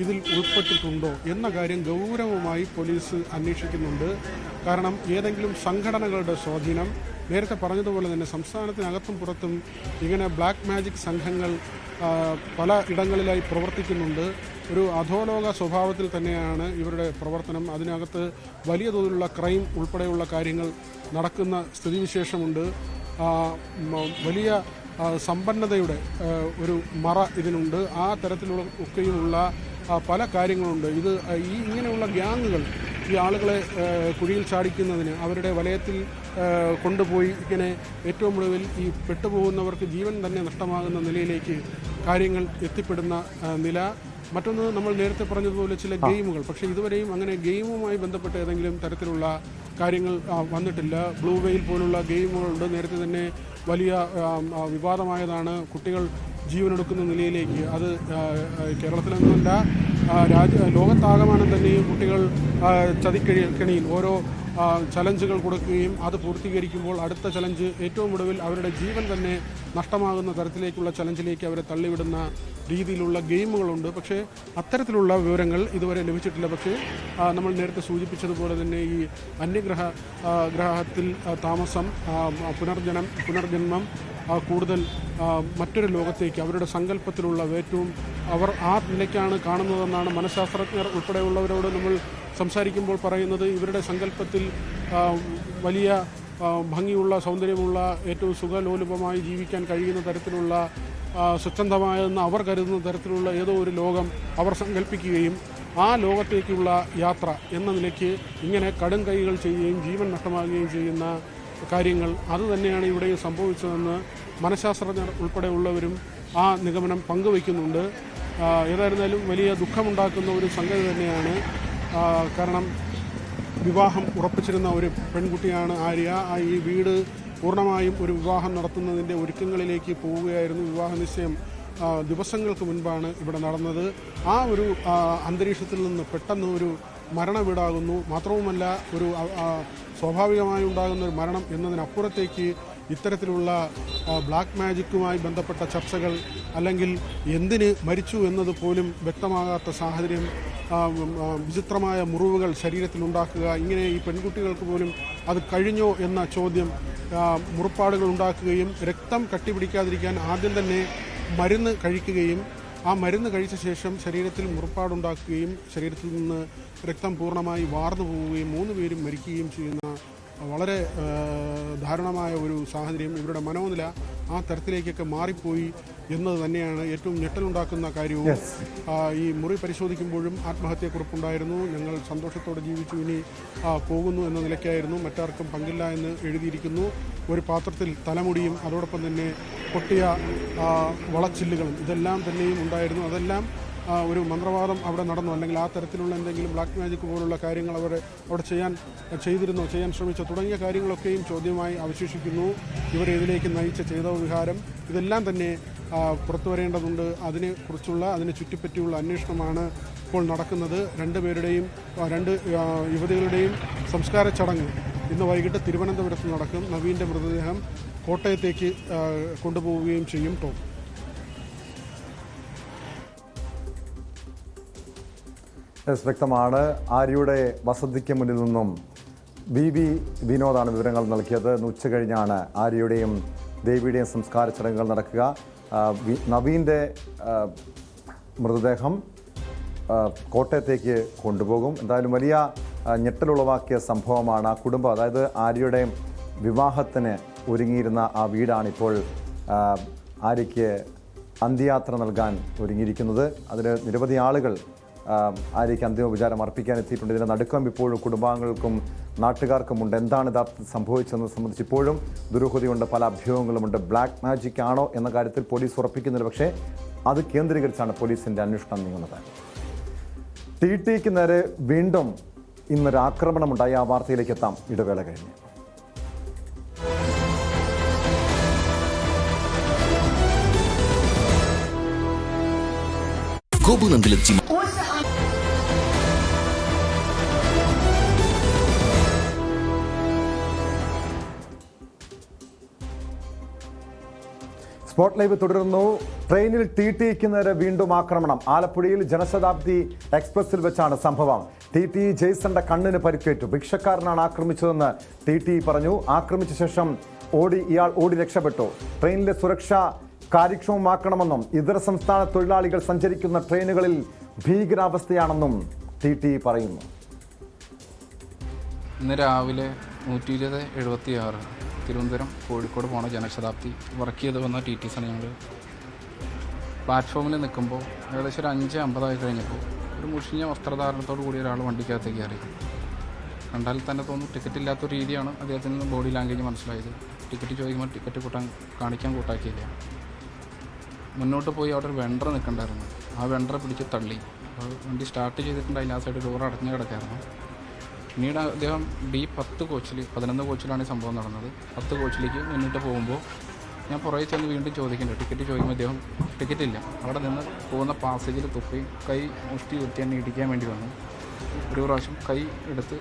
ഇതിൽ ഉൾപ്പെട്ടിട്ടുണ്ടോ എന്ന കാര്യം ഗൗരവമായി പോലീസ് അന്വേഷിക്കുന്നുണ്ട്. കാരണം ഏതെങ്കിലും സംഘടനകളുടെ സ്വാധീനം, നേരത്തെ പറഞ്ഞതുപോലെ തന്നെ സംസ്ഥാനത്തിനകത്തും പുറത്തും ഇങ്ങനെ ബ്ലാക്ക് മാജിക് സംഘങ്ങൾ പല ഇടങ്ങളിലായി പ്രവർത്തിക്കുന്നുണ്ട്. ഒരു അധോലോക സ്വഭാവത്തിൽ തന്നെയാണ് ഇവരുടെ പ്രവർത്തനം. അതിനകത്ത് വലിയ തോതിലുള്ള ക്രൈം ഉൾപ്പെടെയുള്ള കാര്യങ്ങൾ നടക്കുന്ന സ്ഥിതിവിശേഷമുണ്ട്. വലിയ സമ്പന്നതയുടെ ഒരു മറ ഇതിനുണ്ട്. ആ തരത്തിലുള്ള ഒക്കെയുമുള്ള പല കാര്യങ്ങളുണ്ട്. ഇങ്ങനെയുള്ള ഗ്യാങ്ങുകൾ ഈ ആളുകളെ കുഴിയിൽ ചാടിക്കുന്നതിന്, അവരുടെ വലയത്തിൽ കൊണ്ടുപോയി ഇങ്ങനെ ഏറ്റവും ഒടുവിൽ ഈ പെട്ടുപോകുന്നവർക്ക് ജീവൻ തന്നെ നഷ്ടമാകുന്ന നിലയിലേക്ക് കാര്യങ്ങൾ എത്തിപ്പെടുന്ന നില. മറ്റൊന്ന്, നമ്മൾ നേരത്തെ പറഞ്ഞതുപോലെ ചില ഗെയിമുകൾ. പക്ഷേ ഇതുവരെയും അങ്ങനെ ഗെയിമുമായി ബന്ധപ്പെട്ട ഏതെങ്കിലും തരത്തിലുള്ള കാര്യങ്ങൾ വന്നിട്ടില്ല. ബ്ലൂ വെയിൽ പോലുള്ള ഗെയിമുകളുണ്ട്. നേരത്തെ തന്നെ വലിയ വിവാദമായതാണ്. കുട്ടികൾ ജീവനെടുക്കുന്ന നിലയിലേക്ക്, അത് കേരളത്തിലൊന്നുമല്ല, ലോകത്താകമാനം തന്നെയും കുട്ടികൾ ചതിക്കെണിയിൽ ഓരോ ചലഞ്ചുകൾ കൊടുക്കുകയും അത് പൂർത്തീകരിക്കുമ്പോൾ അടുത്ത ചലഞ്ച് ഏറ്റവും ഒടുവിൽ അവരുടെ ജീവൻ തന്നെ നഷ്ടമാകുന്ന തരത്തിലേക്കുള്ള ചലഞ്ചിലേക്ക് അവരെ തള്ളിവിടുന്ന രീതിയിലുള്ള ഗെയിമുകളുണ്ട്. പക്ഷേ അത്തരത്തിലുള്ള വിവരങ്ങൾ ഇതുവരെ ലഭിച്ചിട്ടില്ല. പക്ഷേ നമ്മൾ നേരത്തെ സൂചിപ്പിച്ചതുപോലെ തന്നെ ഈ ഗ്രഹത്തിൽ താമസം, പുനർജന്മം, കൂടുതൽ മറ്റൊരു ലോകത്തേക്ക് അവരുടെ സങ്കല്പത്തിലുള്ള ഏറ്റവും അവർ ആ നിലയ്ക്കാണ് കാണുന്നതെന്നാണ് മനഃശാസ്ത്രജ്ഞർ ഉൾപ്പെടെയുള്ളവരോട് നമ്മൾ സംസാരിക്കുമ്പോൾ പറയുന്നത്. ഇവരുടെ സങ്കല്പത്തിൽ വലിയ ഭംഗിയുള്ള, സൗന്ദര്യമുള്ള, ഏറ്റവും സുഖലോലുപമായി ജീവിക്കാൻ കഴിയുന്ന തരത്തിലുള്ള, സ്വച്ഛന്തമായെന്ന് അവർ കരുതുന്ന തരത്തിലുള്ള ഏതോ ഒരു ലോകം അവർ സങ്കല്പിക്കുകയും ആ ലോകത്തേക്കുള്ള യാത്ര എന്ന നിലയ്ക്ക് ഇങ്ങനെ കടും കൈകൾ ചെയ്യുകയും ജീവൻ നഷ്ടമാകുകയും ചെയ്യുന്ന കാര്യങ്ങൾ അതുതന്നെയാണ് ഇവിടെയും സംഭവിച്ചതെന്ന് മനഃശാസ്ത്രജ്ഞർ ഉൾപ്പെടെയുള്ളവരും ആ നിഗമനം പങ്കുവയ്ക്കുന്നുണ്ട്. ഏതായിരുന്നാലും വലിയ ദുഃഖമുണ്ടാക്കുന്ന ഒരു സംഗതി തന്നെയാണ്. കാരണം വിവാഹം ഉറപ്പിച്ചിരുന്ന ഒരു പെൺകുട്ടിയാണ് ആര്യ. ഈ വീട് പൂർണ്ണമായും ഒരു വിവാഹം നടത്തുന്നതിൻ്റെ ഒരുക്കങ്ങളിലേക്ക് പോവുകയായിരുന്നു. വിവാഹ നിശ്ചയം ദിവസങ്ങൾക്ക് മുൻപാണ് ഇവിടെ നടന്നത്. ആ ഒരു അന്തരീക്ഷത്തിൽ നിന്ന് പെട്ടെന്ന് ഒരു മരണവീടാകുന്നു. മാത്രവുമല്ല, ഒരു സ്വാഭാവികമായി ഉണ്ടാകുന്ന ഒരു മരണം എന്നതിനപ്പുറത്തേക്ക് ഇത്തരത്തിലുള്ള ബ്ലാക്ക് മാജിക്കുമായി ബന്ധപ്പെട്ട ചർച്ചകൾ, അല്ലെങ്കിൽ എന്തിന് മരിച്ചു എന്നത് പോലും വ്യക്തമാകാത്ത സാഹചര്യം, വിചിത്രമായ മുറിവുകൾ ശരീരത്തിലുണ്ടാക്കുക, ഇങ്ങനെ ഈ പെൺകുട്ടികൾക്ക് പോലും അത് കഴിഞ്ഞോ എന്ന ചോദ്യം, മുറിപ്പാടുകൾ ഉണ്ടാക്കുകയും രക്തം കട്ടിപിടിക്കാതിരിക്കാൻ ആദ്യം തന്നെ മരുന്ന് കഴിക്കുകയും ആ മരുന്ന് കഴിച്ച ശേഷം ശരീരത്തിൽ മുറിപ്പാടുണ്ടാക്കുകയും ശരീരത്തിൽ നിന്ന് രക്തം പൂർണ്ണമായി വാർന്നു പോവുകയും 3 പേരും മരിക്കുകയും ചെയ്യുന്ന വളരെ ദാരുണമായ ഒരു സാഹചര്യം. ഇവരുടെ മനോനില ആ തരത്തിലേക്കൊക്കെ മാറിപ്പോയി എന്നത് തന്നെയാണ് ഏറ്റവും ഞെട്ടലുണ്ടാക്കുന്ന കാര്യവും. ഈ മുറി പരിശോധിക്കുമ്പോഴും ആത്മഹത്യക്കുറിപ്പുണ്ടായിരുന്നു. ഞങ്ങൾ സന്തോഷത്തോടെ ജീവിച്ചു, ഇനി പോകുന്നു എന്ന നിലയ്ക്കായിരുന്നു. മറ്റാർക്കും പങ്കില്ല എന്ന് എഴുതിയിരിക്കുന്നു. ഒരു പാത്രത്തിൽ തലമുടിയും അതോടൊപ്പം തന്നെ പൊട്ടിയ വളച്ചില്ലുകളും ഇതെല്ലാം തന്നെയും ഉണ്ടായിരുന്നു. അതെല്ലാം ഒരു മന്ത്രവാദം അവിടെ നടന്നു, അല്ലെങ്കിൽ ആ തരത്തിലുള്ള എന്തെങ്കിലും ബ്ലാക്ക് മാജിക് പോലുള്ള കാര്യങ്ങൾ അവിടെ ചെയ്യാൻ ശ്രമിച്ചോ തുടങ്ങിയ കാര്യങ്ങളൊക്കെയും ചോദ്യമായി അവശേഷിക്കുന്നു. ഇവരെ ഇതിലേക്ക് നയിച്ച ചെയ്തോ വിഹാരം ഇതെല്ലാം തന്നെ പുറത്തു വരേണ്ടതുണ്ട്. അതിനെ ചുറ്റിപ്പറ്റിയുള്ള അന്വേഷണമാണ് ഇപ്പോൾ നടക്കുന്നത്. രണ്ട് യുവതികളുടെയും സംസ്കാര ചടങ്ങ് ഇന്ന് വൈകിട്ട് തിരുവനന്തപുരത്ത് നടക്കും. നവീൻ്റെ മൃതദേഹം കോട്ടയത്തേക്ക് കൊണ്ടുപോവുകയും ചെയ്യും. ടോം, വ്യക്തമാണ്. ആര്യയുടെ വസതിക്ക് മുന്നിൽ നിന്നും VV വിനോദാണ് വിവരങ്ങൾ നൽകിയത്. ഉച്ച കഴിഞ്ഞാണ് ആര്യയുടെയും ദേവിയുടെയും സംസ്കാര ചടങ്ങുകൾ നടക്കുക. നവീൻ്റെ മൃതദേഹം കോട്ടയത്തേക്ക് കൊണ്ടുപോകും. എന്തായാലും വലിയ ഞെട്ടലുളവാക്കിയ സംഭവമാണ്. ആ കുടുംബം, അതായത് ആര്യയുടെ വിവാഹത്തിന് ഒരുങ്ങിയിരുന്ന ആ വീടാണിപ്പോൾ ആര്യയ്ക്ക് അന്ത്യയാത്ര നൽകാൻ ഒരുങ്ങിയിരിക്കുന്നത്. അതിന് നിരവധി ആളുകൾ ആര്യയ്ക്ക് അന്തിമ വിചാരം അർപ്പിക്കാൻ എത്തിയിട്ടുണ്ട്. ഇതിൻ്റെ നടുക്കം ഇപ്പോഴും കുടുംബാംഗങ്ങൾക്കും നാട്ടുകാർക്കുമുണ്ട്. എന്താണ് യഥാർത്ഥത്തിൽ സംഭവിച്ചതെന്ന് സംബന്ധിച്ച് ഇപ്പോഴും ദുരൂഹതയുണ്ട്, പല അഭ്യൂഹങ്ങളുമുണ്ട്. ബ്ലാക്ക് മാജിക് ആണോ എന്ന കാര്യത്തിൽ പോലീസ് ഉറപ്പിക്കുന്നില്ല. പക്ഷേ അത് കേന്ദ്രീകരിച്ചാണ് പോലീസിൻ്റെ അന്വേഷണം നീങ്ങുന്നത്. TTക്ക് നേരെ വീണ്ടും ഇന്നൊരു ആക്രമണമുണ്ടായി. ആ വാർത്തയിലേക്ക് എത്താം ഇടവേള കഴിഞ്ഞ്. സ്പോട്ട് ലൈവ് തുടരുന്നു. ട്രെയിനിൽ TTക്ക് നേരെ വീണ്ടും ആക്രമണം. ആലപ്പുഴയിൽ ജനശതാബ്ദി എക്സ്പ്രസിൽ വെച്ചാണ് സംഭവം. TT ജെയ്സന്റെ കണ്ണിന് പരിക്കേറ്റു. ഭിക്ഷക്കാരനാണ് ആക്രമിച്ചതെന്ന് TT പറഞ്ഞു. ആക്രമിച്ച ശേഷം ഇയാൾ ഓടി രക്ഷപ്പെട്ടു. ട്രെയിനിലെ സുരക്ഷ കാര്യക്ഷമമാക്കണമെന്നും ഇതര സംസ്ഥാന തൊഴിലാളികൾ സഞ്ചരിക്കുന്ന ട്രെയിനുകളിൽ ഭീകരാവസ്ഥയാണെന്നും TT പറയുന്നു. ഇന്ന് രാവിലെ 120/76 തിരുവനന്തപുരം കോഴിക്കോട് പോണ ജനശതാബ്ദി വർക്ക് ചെയ്ത് വന്ന TTസാണ്. ഞങ്ങൾ പ്ലാറ്റ്ഫോമിൽ നിൽക്കുമ്പോൾ ഏകദേശം ഒരു 5:50 കഴിഞ്ഞപ്പോൾ ഒരു മുഷിഞ്ഞ വസ്ത്രധാരണത്തോടു കൂടി ഒരാൾ വണ്ടിക്കകത്തേക്ക് കയറി. കണ്ടാൽ തന്നെ തോന്നുന്നു ടിക്കറ്റ് ഇല്ലാത്തൊരു രീതിയാണ് അദ്ദേഹത്തിന് ബോഡി ലാംഗ്വേജ് മനസ്സിലായത്. ടിക്കറ്റ് ചോദിക്കുമ്പോൾ ടിക്കറ്റ് കാണിക്കാൻ കൂട്ടാക്കിയില്ല. മുന്നോട്ട് പോയി അവിടെ ഒരു വെണ്ടർ നിൽക്കണ്ടായിരുന്നു. ആ വെണ്ടറെ പിടിച്ച് തള്ളി. വണ്ടി സ്റ്റാർട്ട് ചെയ്തിട്ടുണ്ടായില്ല. ആ സൈഡ് ഡോർ അടഞ്ഞു കിടക്കായിരുന്നു. പിന്നീട് അദ്ദേഹം D10 കോച്ചിൽ 11 കോച്ചിലാണ് ഈ സംഭവം നടന്നത്. 10 കോച്ചിലേക്ക് മുന്നിട്ട് പോകുമ്പോൾ ഞാൻ പുറകെ ചെന്ന് വീണ്ടും ചോദിക്കുന്നുണ്ട്. ടിക്കറ്റ് ചോദിക്കുമ്പോൾ അദ്ദേഹം ടിക്കറ്റ് ഇല്ല. അവിടെ നിന്ന് പോകുന്ന പാസേജിൽ തുപ്പി കൈ മുഷ്ടി കുത്തി എന്നെ ഇടിക്കാൻ വേണ്ടി വന്നു. ഒരു പ്രാവശ്യം കൈ എടുത്ത്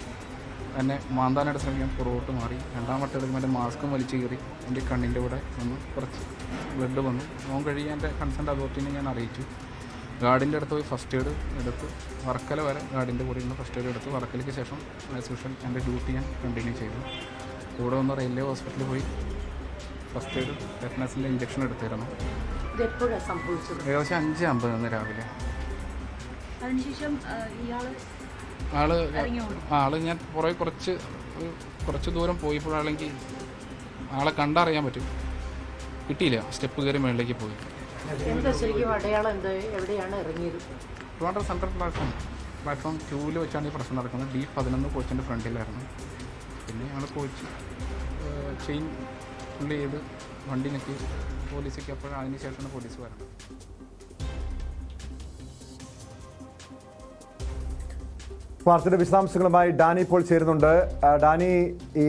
എന്നെ മാന്താനായിട്ട് ശ്രമിക്കാൻ പുറകോട്ട് മാറി. രണ്ടാമത്തെ എടുക്കുമ്പോൾ എൻ്റെ മാസ്കും വലിച്ചു കയറി എൻ്റെ കണ്ണിൻ്റെ കൂടെ വന്ന് കുറച്ച് ബ്ലഡ് വന്നു. നോൻ കഴിയാൻ എൻ്റെ കൺസേൺ അതോറിറ്റിനെ ഞാൻ അറിയിച്ചു. ഗാർഡിൻ്റെ അടുത്ത് പോയി ഫസ്റ്റ് എയ്ഡ് എടുത്ത് വർക്കല വരെ ഗാർഡിൻ്റെ കൂടെ ഇരുന്ന് ഫസ്റ്റ് എയ്ഡ് എടുത്ത് വർക്കലയ്ക്ക് ശേഷം ആസ് യൂഷ്വൽ എൻ്റെ ഡ്യൂട്ടി ഞാൻ കണ്ടിന്യൂ ചെയ്തു. കൂടെ വന്ന് റെയിൽവേ ഹോസ്പിറ്റലിൽ പോയി ഫസ്റ്റ് എയ്ഡ് ടെറ്റനസിൻ്റെ ഇഞ്ചക്ഷൻ എടുത്തിരുന്നു. ഏകദേശം 5:50 ഇന്ന് രാവിലെ. ആള് ഞാൻ പുറകെ കുറച്ച് ദൂരം പോയപ്പോഴാണെങ്കിൽ ആളെ കണ്ടറിയാൻ പറ്റും. കിട്ടിയില്ല. സ്റ്റെപ്പ് കയറി മുകളിലേക്ക് പോയി. ട്രിവാൻഡ്രം സെൻട്രൽ പ്ലാറ്റ്ഫോം 2 വെച്ചാണ് ഈ പ്രശ്നം നടക്കുന്നത്. D11 കോച്ചിൻ്റെ ഫ്രണ്ടിലായിരുന്നു. പിന്നെ ഞങ്ങൾ കോച്ച് ചെയിൻ പുള്ളി ചെയ്ത് വണ്ടി നിൽക്കി പോലീസിലേക്ക്. അപ്പോൾ അതിന് ശേഷമാണ് പോലീസ് വരുന്നത്. വാർത്തയുടെ വിശദാംശങ്ങളുമായി ഡാനി ഇപ്പോൾ ചേരുന്നുണ്ട്. ഡാനി, ഈ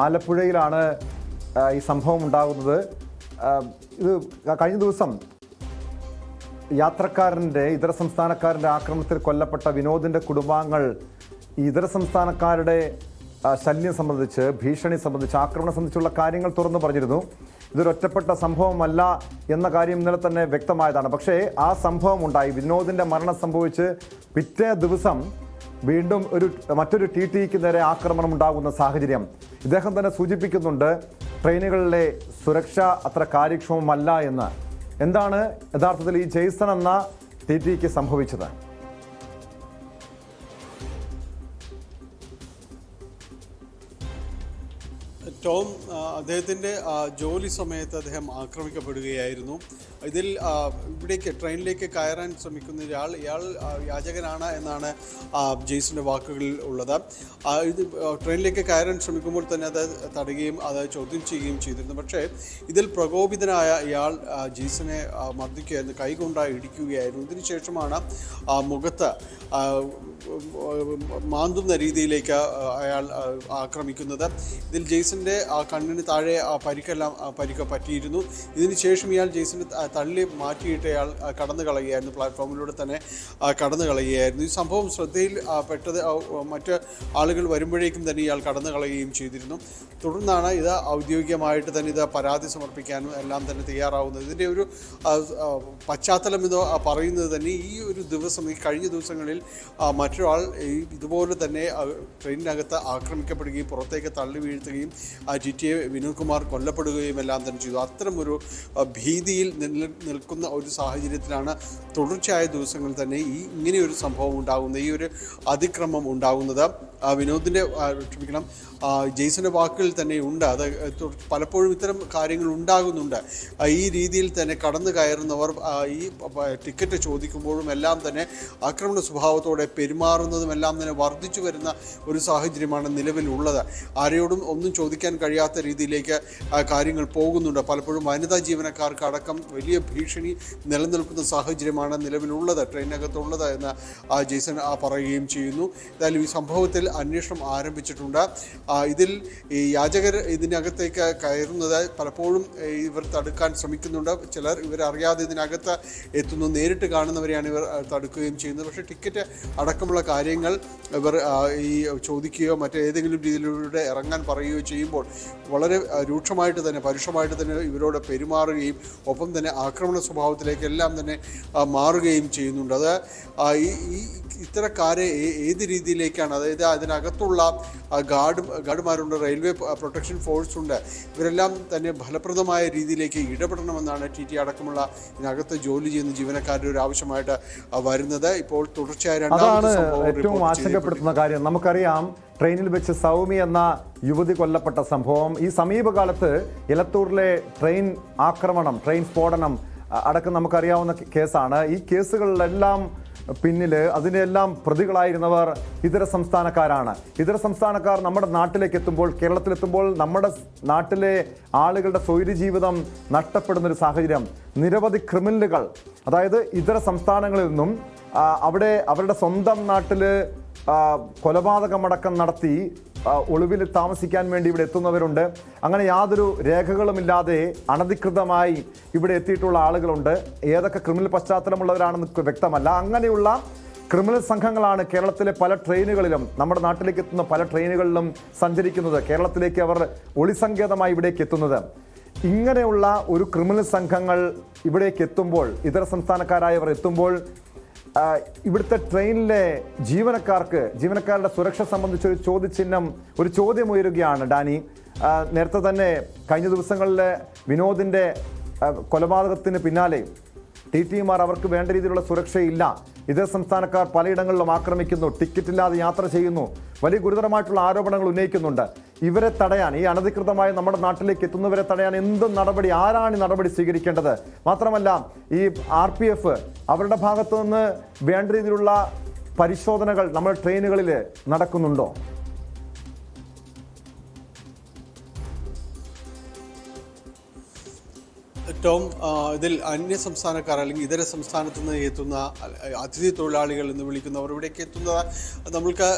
ആലപ്പുഴയിലാണ് ഈ സംഭവം ഉണ്ടാകുന്നത്. ഇത് കഴിഞ്ഞ ദിവസം ഇതര സംസ്ഥാനക്കാരൻ്റെ ആക്രമണത്തിൽ കൊല്ലപ്പെട്ട വിനോദിന്റെ കുടുംബാംഗങ്ങൾ ഈ ഇതര സംസ്ഥാനക്കാരുടെ ശല്യം സംബന്ധിച്ച്, ഭീഷണി സംബന്ധിച്ച്, ആക്രമണം സംബന്ധിച്ചുള്ള കാര്യങ്ങൾ തുറന്നു പറഞ്ഞിരുന്നു. ഇതൊരു ഒറ്റപ്പെട്ട സംഭവമല്ല എന്ന കാര്യം ഇന്നലെ തന്നെ വ്യക്തമായതാണ്. പക്ഷേ ആ സംഭവം ഉണ്ടായി, വിനോദിന്റെ മരണം സംഭവിച്ച് പിറ്റേ ദിവസം വീണ്ടും മറ്റൊരു ടിടിക്ക് നേരെ ആക്രമണം ഉണ്ടാകുന്ന സാഹചര്യം ഇദ്ദേഹം തന്നെ സൂചിപ്പിക്കുന്നുണ്ട്. ട്രെയിനുകളിലെ സുരക്ഷ അത്ര കാര്യക്ഷമമല്ല എന്ന്. എന്താണ് യഥാർത്ഥത്തിൽ ഈ ജെയ്സൺ എന്ന ടിടിക്ക് സംഭവിച്ചത്? ടോം, അദ്ദേഹത്തിൻ്റെ ജോലി സമയത്ത് അദ്ദേഹം ആക്രമിക്കപ്പെടുകയായിരുന്നു. ഇതിൽ ട്രെയിനിലേക്ക് കയറാൻ ശ്രമിക്കുന്ന ഇയാൾ യാചകനാണ് എന്നാണ് ജെയ്സന്റെ വാക്കുകളിൽ ഉള്ളത്. ഇത് ട്രെയിനിലേക്ക് കയറാൻ ശ്രമിക്കുമ്പോൾ തന്നെ അത് തടയുകയും അത് ചോദ്യം ചെയ്യുകയും ചെയ്തിരുന്നു. പക്ഷേ ഇതിൽ പ്രകോപിതനായ ഇയാൾ ജെയ്സനെ മർദ്ദിക്കുകയായിരുന്നു, കൈകൊണ്ട് ഇടിക്കുകയായിരുന്നു. ഇതിനുശേഷമാണ് മുഖത്ത് മാന്തുന്ന രീതിയിലേക്ക് അയാൾ ആക്രമിക്കുന്നത്. ഇതിൽ ജെയ്സന്റെ കണ്ണിന് താഴെ പരിക്ക് പറ്റിയിരുന്നു. ഇതിനുശേഷം ഇയാൾ ജെയ്സനെ തള്ളി മാറ്റിയിട്ട് അയാൾ കടന്നു കളയുകയായിരുന്നു, പ്ലാറ്റ്ഫോമിലൂടെ തന്നെ കടന്നു കളയുകയായിരുന്നു. ഈ സംഭവം ശ്രദ്ധയിൽ പെട്ടത് മറ്റ് ആളുകൾ വരുമ്പോഴേക്കും തന്നെ ഇയാൾ കടന്നു കളയുകയും ചെയ്തിരുന്നു. തുടർന്നാണ് ഇത് ഔദ്യോഗികമായിട്ട് തന്നെ ഇത് പരാതി സമർപ്പിക്കാനും എല്ലാം തന്നെ തയ്യാറാവുന്നത്. ഇതിൻ്റെ ഒരു പശ്ചാത്തലം എന്ന് പറയുന്നത് തന്നെ ഈ ഒരു ദിവസം, ഈ കഴിഞ്ഞ ദിവസങ്ങളിൽ മറ്റൊരാൾ ഇതുപോലെ തന്നെ ട്രെയിനിനകത്ത് ആക്രമിക്കപ്പെടുകയും പുറത്തേക്ക് തള്ളി വീഴ്ത്തുകയും ടിറ്റിയെ വിനോദ് കുമാർ കൊല്ലപ്പെടുകയും എല്ലാം തന്നെ ചെയ്തു. അത്തരം ഒരു ഭീതിയിൽ നിൽക്കുന്ന ഒരു സാഹചര്യത്തിലാണ് തുടർച്ചയായ ദിവസങ്ങളിൽ തന്നെ ഇങ്ങനെയൊരു സംഭവം ഉണ്ടാകുന്നത്, ഈ ഒരു അതിക്രമം ഉണ്ടാകുന്നത്. വിനോദിൻ്റെ ജെയ്സന്റെ വാക്കുകളിൽ തന്നെ ഉണ്ട്. അത് പലപ്പോഴും ഇത്തരം കാര്യങ്ങൾ ഉണ്ടാകുന്നുണ്ട്. ഈ രീതിയിൽ തന്നെ കടന്നു കയറുന്നവർ ഈ ടിക്കറ്റ് ചോദിക്കുമ്പോഴും എല്ലാം തന്നെ ആക്രമണ സ്വഭാവത്തോടെ പെരുമാറുന്നതും എല്ലാം തന്നെ വർദ്ധിച്ചു വരുന്ന ഒരു സാഹചര്യമാണ് നിലവിലുള്ളത്. ആരെയോടും ഒന്നും ചോദിക്കാൻ കഴിയാത്ത രീതിയിലേക്ക് കാര്യങ്ങൾ പോകുന്നുണ്ട്. പലപ്പോഴും വനിതാ ജീവനക്കാർക്ക് അടക്കം വലിയ ഭീഷണി നിലനിൽക്കുന്ന സാഹചര്യമാണ് നിലവിലുള്ളത്, ട്രെയിനകത്തുള്ളത് എന്ന് ജെയ്സൺ പറയുകയും ചെയ്യുന്നു. എന്തായാലും ഈ സംഭവത്തിൽ അന്വേഷണം ആരംഭിച്ചിട്ടുണ്ട്. ഇതിൽ ഈ യാചകർ ഇതിനകത്തേക്ക് കയറുന്നത് പലപ്പോഴും ഇവർ തടുക്കാൻ ശ്രമിക്കുന്നുണ്ട്. ചിലർ ഇവരറിയാതെ ഇതിനകത്ത് എത്തുന്നു, നേരിട്ട് കാണുന്നവരെയാണ് ഇവർ തടുക്കുകയും ചെയ്യുന്നത്. പക്ഷേ ടിക്കറ്റ് അടക്കമുള്ള കാര്യങ്ങൾ ഇവർ ഈ ചോദിക്കുകയോ മറ്റേതെങ്കിലും രീതിയിലൂടെ ഇറങ്ങാൻ പറയുകയോ ചെയ്യുമ്പോൾ വളരെ രൂക്ഷമായിട്ട് തന്നെ പരുഷമായിട്ട് തന്നെ ഇവരോട് പെരുമാറുകയും ഒപ്പം തന്നെ ആക്രമണ സ്വഭാവത്തിലേക്കെല്ലാം തന്നെ മാറുകയും ചെയ്യുന്നുണ്ട്. അത് ഈ ഇത്തരക്കാരെ ഏത് രീതിയിലേക്കാണ്, അതായത് അതിനകത്തുള്ള ഗാർഡുമാരുണ്ട്, റെയിൽവേ പ്രൊട്ടക്ഷൻ ഫോഴ്സ് ഉണ്ട്, ഇവരെല്ലാം തന്നെ ഫലപ്രദമായ രീതിയിലേക്ക് ഇടപെടണമെന്നാണ് ടി അടക്കമുള്ള ഇതിനകത്ത് ജോലി ചെയ്യുന്ന ജീവനക്കാരുടെ ഒരു ആവശ്യമായിട്ട് വരുന്നത്. ഇപ്പോൾ തുടർച്ചയായ അതാണ് ഏറ്റവും ആശങ്കപ്പെടുത്തുന്ന കാര്യം. നമുക്കറിയാം, ട്രെയിനിൽ വെച്ച് സൗമ്യ എന്ന യുവതി കൊല്ലപ്പെട്ട സംഭവം, ഈ സമീപകാലത്ത് എലത്തൂരിലെ ട്രെയിൻ ആക്രമണം, ട്രെയിൻ സ്ഫോടനം അടക്കം നമുക്കറിയാവുന്ന കേസാണ്. ഈ കേസുകളിലെല്ലാം പിന്നിൽ അതിനെല്ലാം പ്രതികളായിരുന്നവർ ഇതര സംസ്ഥാനക്കാരാണ്. ഇതര സംസ്ഥാനക്കാർ നമ്മുടെ നാട്ടിലേക്ക് എത്തുമ്പോൾ, കേരളത്തിലെത്തുമ്പോൾ നമ്മുടെ നാട്ടിലെ ആളുകളുടെ സ്വൈര്യ ജീവിതം നഷ്ടപ്പെടുന്നൊരു സാഹചര്യം. നിരവധി ക്രിമിനലുകൾ, അതായത് ഇതര സംസ്ഥാനങ്ങളിൽ നിന്നും അവരുടെ സ്വന്തം നാട്ടിൽ കൊലപാതകമടക്കം നടത്തി ഒളിവിൽ താമസിക്കാൻ വേണ്ടി ഇവിടെ എത്തുന്നവരുണ്ട്. അങ്ങനെ യാതൊരു രേഖകളുമില്ലാതെ അനധികൃതമായി ഇവിടെ എത്തിയിട്ടുള്ള ആളുകളുണ്ട്. ഏതൊക്കെ ക്രിമിനൽ പശ്ചാത്തലമുള്ളവരാണെന്ന് വ്യക്തമല്ല. അങ്ങനെയുള്ള ക്രിമിനൽ സംഘങ്ങളാണ് കേരളത്തിലെ പല ട്രെയിനുകളിലും, നമ്മുടെ നാട്ടിലേക്ക് എത്തുന്ന പല ട്രെയിനുകളിലും സഞ്ചരിക്കുന്നത്. കേരളത്തിലേക്ക് അവർ ഒളിസങ്കേതമായി ഇവിടേക്ക് എത്തുന്നത്. ഇങ്ങനെയുള്ള ഒരു ക്രിമിനൽ സംഘങ്ങൾ ഇവിടേക്ക് എത്തുമ്പോൾ, ഇതര സംസ്ഥാനക്കാരായവർ എത്തുമ്പോൾ ഇവിടുത്തെ ട്രെയിനിലെ ജീവനക്കാരുടെ സുരക്ഷ സംബന്ധിച്ചൊരു ഒരു ചോദ്യം ഉയരുകയാണ്. ഡാനി, നേരത്തെ തന്നെ കഴിഞ്ഞ ദിവസങ്ങളിലെ വിനോദിന്റെ കൊലപാതകത്തിന് പിന്നാലെ ടിടിമാർ അവർക്ക് വേണ്ട രീതിയിലുള്ള സുരക്ഷയില്ല, ഇതര സംസ്ഥാനക്കാർ പലയിടങ്ങളിലും ആക്രമിക്കുന്നു, ടിക്കറ്റ് ഇല്ലാതെ യാത്ര ചെയ്യുന്നു, വലിയ ഗുരുതരമായിട്ടുള്ള ആരോപണങ്ങൾ ഉന്നയിക്കുന്നുണ്ട്. ഇവരെ തടയാൻ, ഈ അനധികൃതമായി നമ്മുടെ നാട്ടിലേക്ക് എത്തുന്നവരെ തടയാൻ എന്ത് നടപടി, ആരാണ് ഈ നടപടി സ്വീകരിക്കേണ്ടത്? മാത്രമല്ല, ഈ RPF അവരുടെ ഭാഗത്തു നിന്ന് വേണ്ട രീതിയിലുള്ള പരിശോധനകൾ നമ്മുടെ ട്രെയിനുകളിൽ നടക്കുന്നുണ്ടോ? ടോം, ഇതിൽ അന്യ സംസ്ഥാനക്കാർ അല്ലെങ്കിൽ ഇതര സംസ്ഥാനത്ത് നിന്ന് എത്തുന്ന അതിഥി തൊഴിലാളികൾ എന്ന് വിളിക്കുന്നവർ ഇവിടേക്ക് എത്തുന്നത് നമ്മൾക്ക്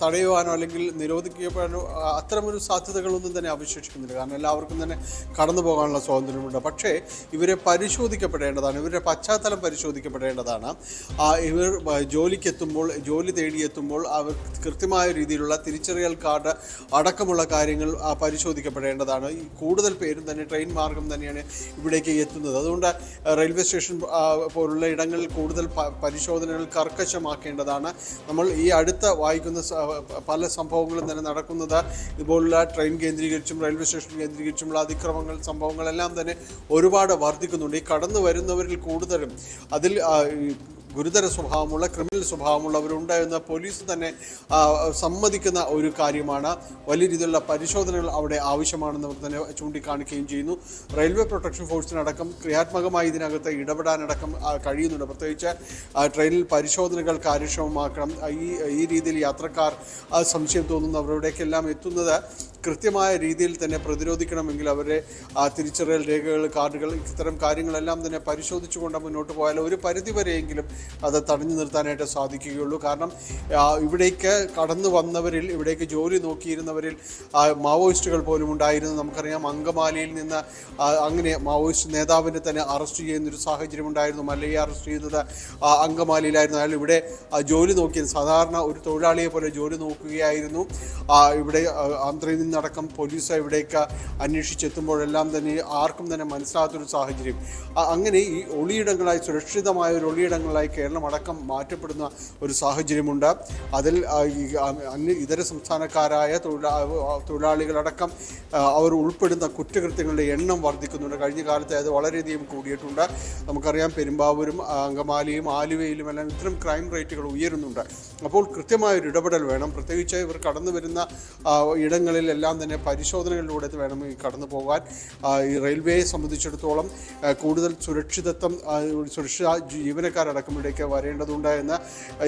തടയുവാനോ അല്ലെങ്കിൽ നിരോധിക്കപ്പെടാനോ അത്തരമൊരു സാധ്യതകളൊന്നും തന്നെ അവശേഷിക്കുന്നില്ല. കാരണം എല്ലാവർക്കും തന്നെ കടന്നു പോകാനുള്ള സ്വാതന്ത്ര്യമുണ്ട്. പക്ഷേ ഇവരെ പരിശോധിക്കപ്പെടേണ്ടതാണ്, ഇവരുടെ പശ്ചാത്തലം പരിശോധിക്കപ്പെടേണ്ടതാണ്. ഇവർ ജോലിക്കെത്തുമ്പോൾ, ജോലി തേടിയെത്തുമ്പോൾ അവർ കൃത്യമായ രീതിയിലുള്ള തിരിച്ചറിയൽ കാർഡ് അടക്കമുള്ള കാര്യങ്ങൾ പരിശോധിക്കപ്പെടേണ്ടതാണ്. ഈ കൂടുതൽ പേരും തന്നെ ട്രെയിൻ മാർഗം തന്നെയാണ് ഇവിടേക്ക് എത്തുന്നത്. അതുകൊണ്ട് റെയിൽവേ സ്റ്റേഷൻ പോലുള്ള ഇടങ്ങളിൽ കൂടുതൽ പരിശോധനകൾ കർക്കശമാക്കേണ്ടതാണ്. നമ്മൾ ഈ അടുത്ത് വായിക്കുന്ന പല സംഭവങ്ങളും തന്നെ നടക്കുന്നത് ഇതുപോലുള്ള ട്രെയിൻ കേന്ദ്രീകരിച്ചും റെയിൽവേ സ്റ്റേഷൻ കേന്ദ്രീകരിച്ചുമുള്ള അതിക്രമങ്ങൾ, സംഭവങ്ങളെല്ലാം തന്നെ ഒരുപാട് വർദ്ധിക്കുന്നുണ്ട്. ഈ കടന്നു വരുന്നവരിൽ കൂടുതലും അതിൽ ഗുരുതര സ്വഭാവമുള്ള, ക്രിമിനൽ സ്വഭാവമുള്ളവരുണ്ട് എന്ന് പോലീസ് തന്നെ സമ്മതിക്കുന്ന ഒരു കാര്യമാണ്. വലിയ രീതിയിലുള്ള പരിശോധനകൾ അവിടെ ആവശ്യമാണെന്ന് അവർ തന്നെ ചൂണ്ടിക്കാണിക്കുകയും ചെയ്യുന്നു. റെയിൽവേ പ്രൊട്ടക്ഷൻ ഫോഴ്സിനടക്കം ക്രിയാത്മകമായി ഇതിനകത്ത് ഇടപെടാനടക്കം കഴിയുന്നുണ്ട്. പ്രത്യേകിച്ച് ട്രെയിനിൽ പരിശോധനകൾ കാര്യക്ഷമമാക്കണം. ഈ രീതിയിൽ യാത്രക്കാർ സംശയം തോന്നുന്നവരുടെയൊക്കെല്ലാം എത്തുന്നത് കൃത്യമായ രീതിയിൽ തന്നെ പ്രതിരോധിക്കണമെങ്കിൽ അവരെ തിരിച്ചറിയൽ രേഖകൾ, കാർഡുകൾ, ഇത്തരം കാര്യങ്ങളെല്ലാം തന്നെ പരിശോധിച്ചുകൊണ്ട് മുന്നോട്ട് പോയാൽ ഒരു പരിധിവരെയെങ്കിലും അത് തടഞ്ഞു നിർത്താനായിട്ട് സാധിക്കുകയുള്ളൂ. കാരണം ഇവിടേക്ക് കടന്നു വന്നവരിൽ, ഇവിടേക്ക് ജോലി നോക്കിയിരുന്നവരിൽ മാവോയിസ്റ്റുകൾ പോലും ഉണ്ടായിരുന്നു. നമുക്കറിയാം, അങ്കമാലിയിൽ നിന്ന് അങ്ങനെ മാവോയിസ്റ്റ് നേതാവിനെ തന്നെ അറസ്റ്റ് ചെയ്യുന്നൊരു സാഹചര്യം ഉണ്ടായിരുന്നു. മല്ലയെ അറസ്റ്റ് ചെയ്തത് അങ്കമാലിയിലായിരുന്നു. അയാൾ ഇവിടെ ജോലി നോക്കിയത് സാധാരണ ഒരു തൊഴിലാളിയെ പോലെ ജോലി നോക്കുകയായിരുന്നു. ഇവിടെ ആന്ധ്രയിൽ നിന്നടക്കം പോലീസ് ഇവിടേക്ക് അന്വേഷിച്ചെത്തുമ്പോഴെല്ലാം തന്നെ ആർക്കും തന്നെ മനസ്സിലാത്തൊരു സാഹചര്യം. അങ്ങനെ ഈ ഒളിയിടങ്ങളായി, സുരക്ഷിതമായ ഒരു ഒളിയിടങ്ങളായി കേരളം അടക്കം മാറ്റപ്പെടുന്ന ഒരു സാഹചര്യമുണ്ട്. അതിൽ ഇതര സംസ്ഥാനക്കാരായ തൊഴിലാളികളടക്കം അവർ ഉൾപ്പെടുന്ന കുറ്റകൃത്യങ്ങളുടെ എണ്ണം വർദ്ധിക്കുന്നുണ്ട്. കഴിഞ്ഞ കാലത്ത് അത് വളരെയധികം കൂടിയിട്ടുണ്ട്. നമുക്കറിയാം, പെരുമ്പാവൂരും അങ്കമാലിയും ആലുവയിലും എല്ലാം ഇത്തരം ക്രൈം റേറ്റുകൾ ഉയരുന്നുണ്ട്. അപ്പോൾ കൃത്യമായൊരു ഇടപെടൽ വേണം. പ്രത്യേകിച്ച് ഇവർ കടന്നു വരുന്ന ഇടങ്ങളിലെല്ലാം തന്നെ പരിശോധനകളിലൂടെ വേണം ഈ കടന്നു പോകാൻ. ഈ റെയിൽവേയെ സംബന്ധിച്ചിടത്തോളം കൂടുതൽ സുരക്ഷിത ജീവനക്കാരടക്കം ഇവിടേക്ക് വരേണ്ടതുണ്ട് എന്ന്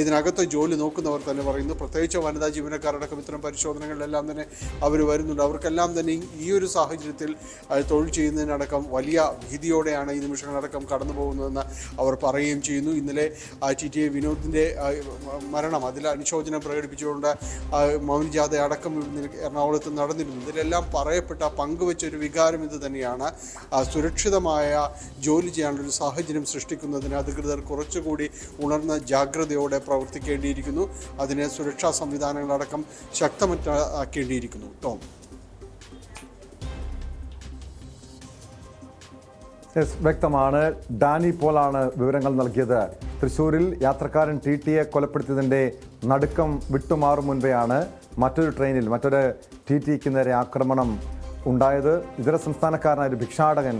ഇതിനകത്ത് ജോലി നോക്കുന്നവർ തന്നെ പറയുന്നു. പ്രത്യേകിച്ച് വനിതാ ജീവനക്കാരടക്കം ഇത്തരം പരിശോധനകളിലെല്ലാം തന്നെ അവർ വരുന്നുണ്ട്. അവർക്കെല്ലാം തന്നെ ഈ ഒരു സാഹചര്യത്തിൽ തൊഴിൽ ചെയ്യുന്നതിനടക്കം വലിയ ഭീതിയോടെയാണ് ഈ നിമിഷങ്ങളടക്കം കടന്നു പോകുന്നതെന്ന് അവർ പറയുകയും ചെയ്യുന്നു. ഇന്നലെ TTA വിനോദിൻ്റെ മരണം, അതിൽ അനുശോചനം പ്രകടിപ്പിച്ചുകൊണ്ട് മൗനജാഥ അടക്കം എറണാകുളത്ത് നടന്നിരുന്നു. ഇതിലെല്ലാം പറയപ്പെട്ട, പങ്കുവെച്ചൊരു വികാരം ഇത് തന്നെയാണ്. സുരക്ഷിതമായ ജോലി ചെയ്യാനുള്ളൊരു സാഹചര്യം സൃഷ്ടിക്കുന്നതിന് അധികൃതർ കുറച്ചുകൂടി ഉണർന്ന ജാഗ്രതയോടെ പ്രവർത്തിക്കേണ്ടിയിരിക്കുന്നു. അതിന് സുരക്ഷാ സംവിധാനങ്ങളടക്കം ശക്തമാക്കേണ്ടിയിരിക്കുന്നു. ടോം. വ്യക്തമാണ്. ഡാനി പോളാണ് വിവരങ്ങൾ നൽകിയത്. തൃശ്ശൂരിൽ യാത്രക്കാരൻ TTയെ കൊലപ്പെടുത്തിയതിൻ്റെ നടുക്കം വിട്ടുമാറും മുൻപെയാണ് മറ്റൊരു ട്രെയിനിൽ മറ്റൊരു TTക്ക് നേരെ ആക്രമണം ഉണ്ടായത്. ഇതര സംസ്ഥാനക്കാരനായ ഒരു ഭിക്ഷാടകൻ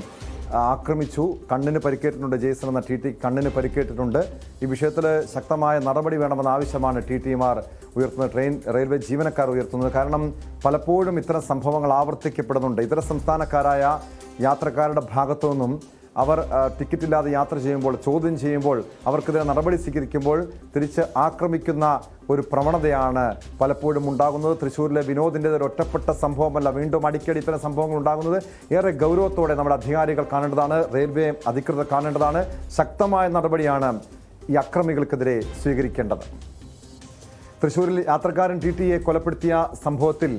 ആക്രമിച്ചു. കണ്ണിന് പരിക്കേറ്റിട്ടുണ്ട്. ജെയ്സൺ എന്ന TT കണ്ണിന് പരിക്കേറ്റിട്ടുണ്ട്. ഈ വിഷയത്തിൽ ശക്തമായ നടപടി വേണമെന്ന ആവശ്യമാണ് TTമാർ ഉയർത്തുന്നത്, റെയിൽവേ ജീവനക്കാർ ഉയർത്തുന്നത്. കാരണം പലപ്പോഴും ഇത്തരം സംഭവങ്ങൾ ആവർത്തിക്കപ്പെടുന്നുണ്ട്. ഇതര സംസ്ഥാനക്കാരായ യാത്രക്കാരുടെ ഭാഗത്തു നിന്നും അവർ ടിക്കറ്റില്ലാതെ യാത്ര ചെയ്യുമ്പോൾ, ചോദ്യം ചെയ്യുമ്പോൾ, അവർക്കെതിരെ നടപടി സ്വീകരിക്കുമ്പോൾ തിരിച്ച് ആക്രമിക്കുന്ന ഒരു പ്രവണതയാണ് പലപ്പോഴും ഉണ്ടാകുന്നത്. തൃശ്ശൂരിലെ വിനോദിൻ്റെ ഒരു ഒറ്റപ്പെട്ട സംഭവമല്ല, വീണ്ടും അടിക്കടി ഇത്തരം സംഭവങ്ങൾ ഉണ്ടാകുന്നത്. ഏറെ ഗൗരവത്തോടെ നമ്മുടെ അധികാരികൾ കാണേണ്ടതാണ്, റെയിൽവേ അധികൃതർ കാണേണ്ടതാണ്. ശക്തമായ നടപടിയാണ് ഈ അക്രമികൾക്കെതിരെ സ്വീകരിക്കേണ്ടത്. തൃശ്ശൂരിൽ യാത്രക്കാരൻ TTയെ കൊലപ്പെടുത്തിയ സംഭവത്തിൽ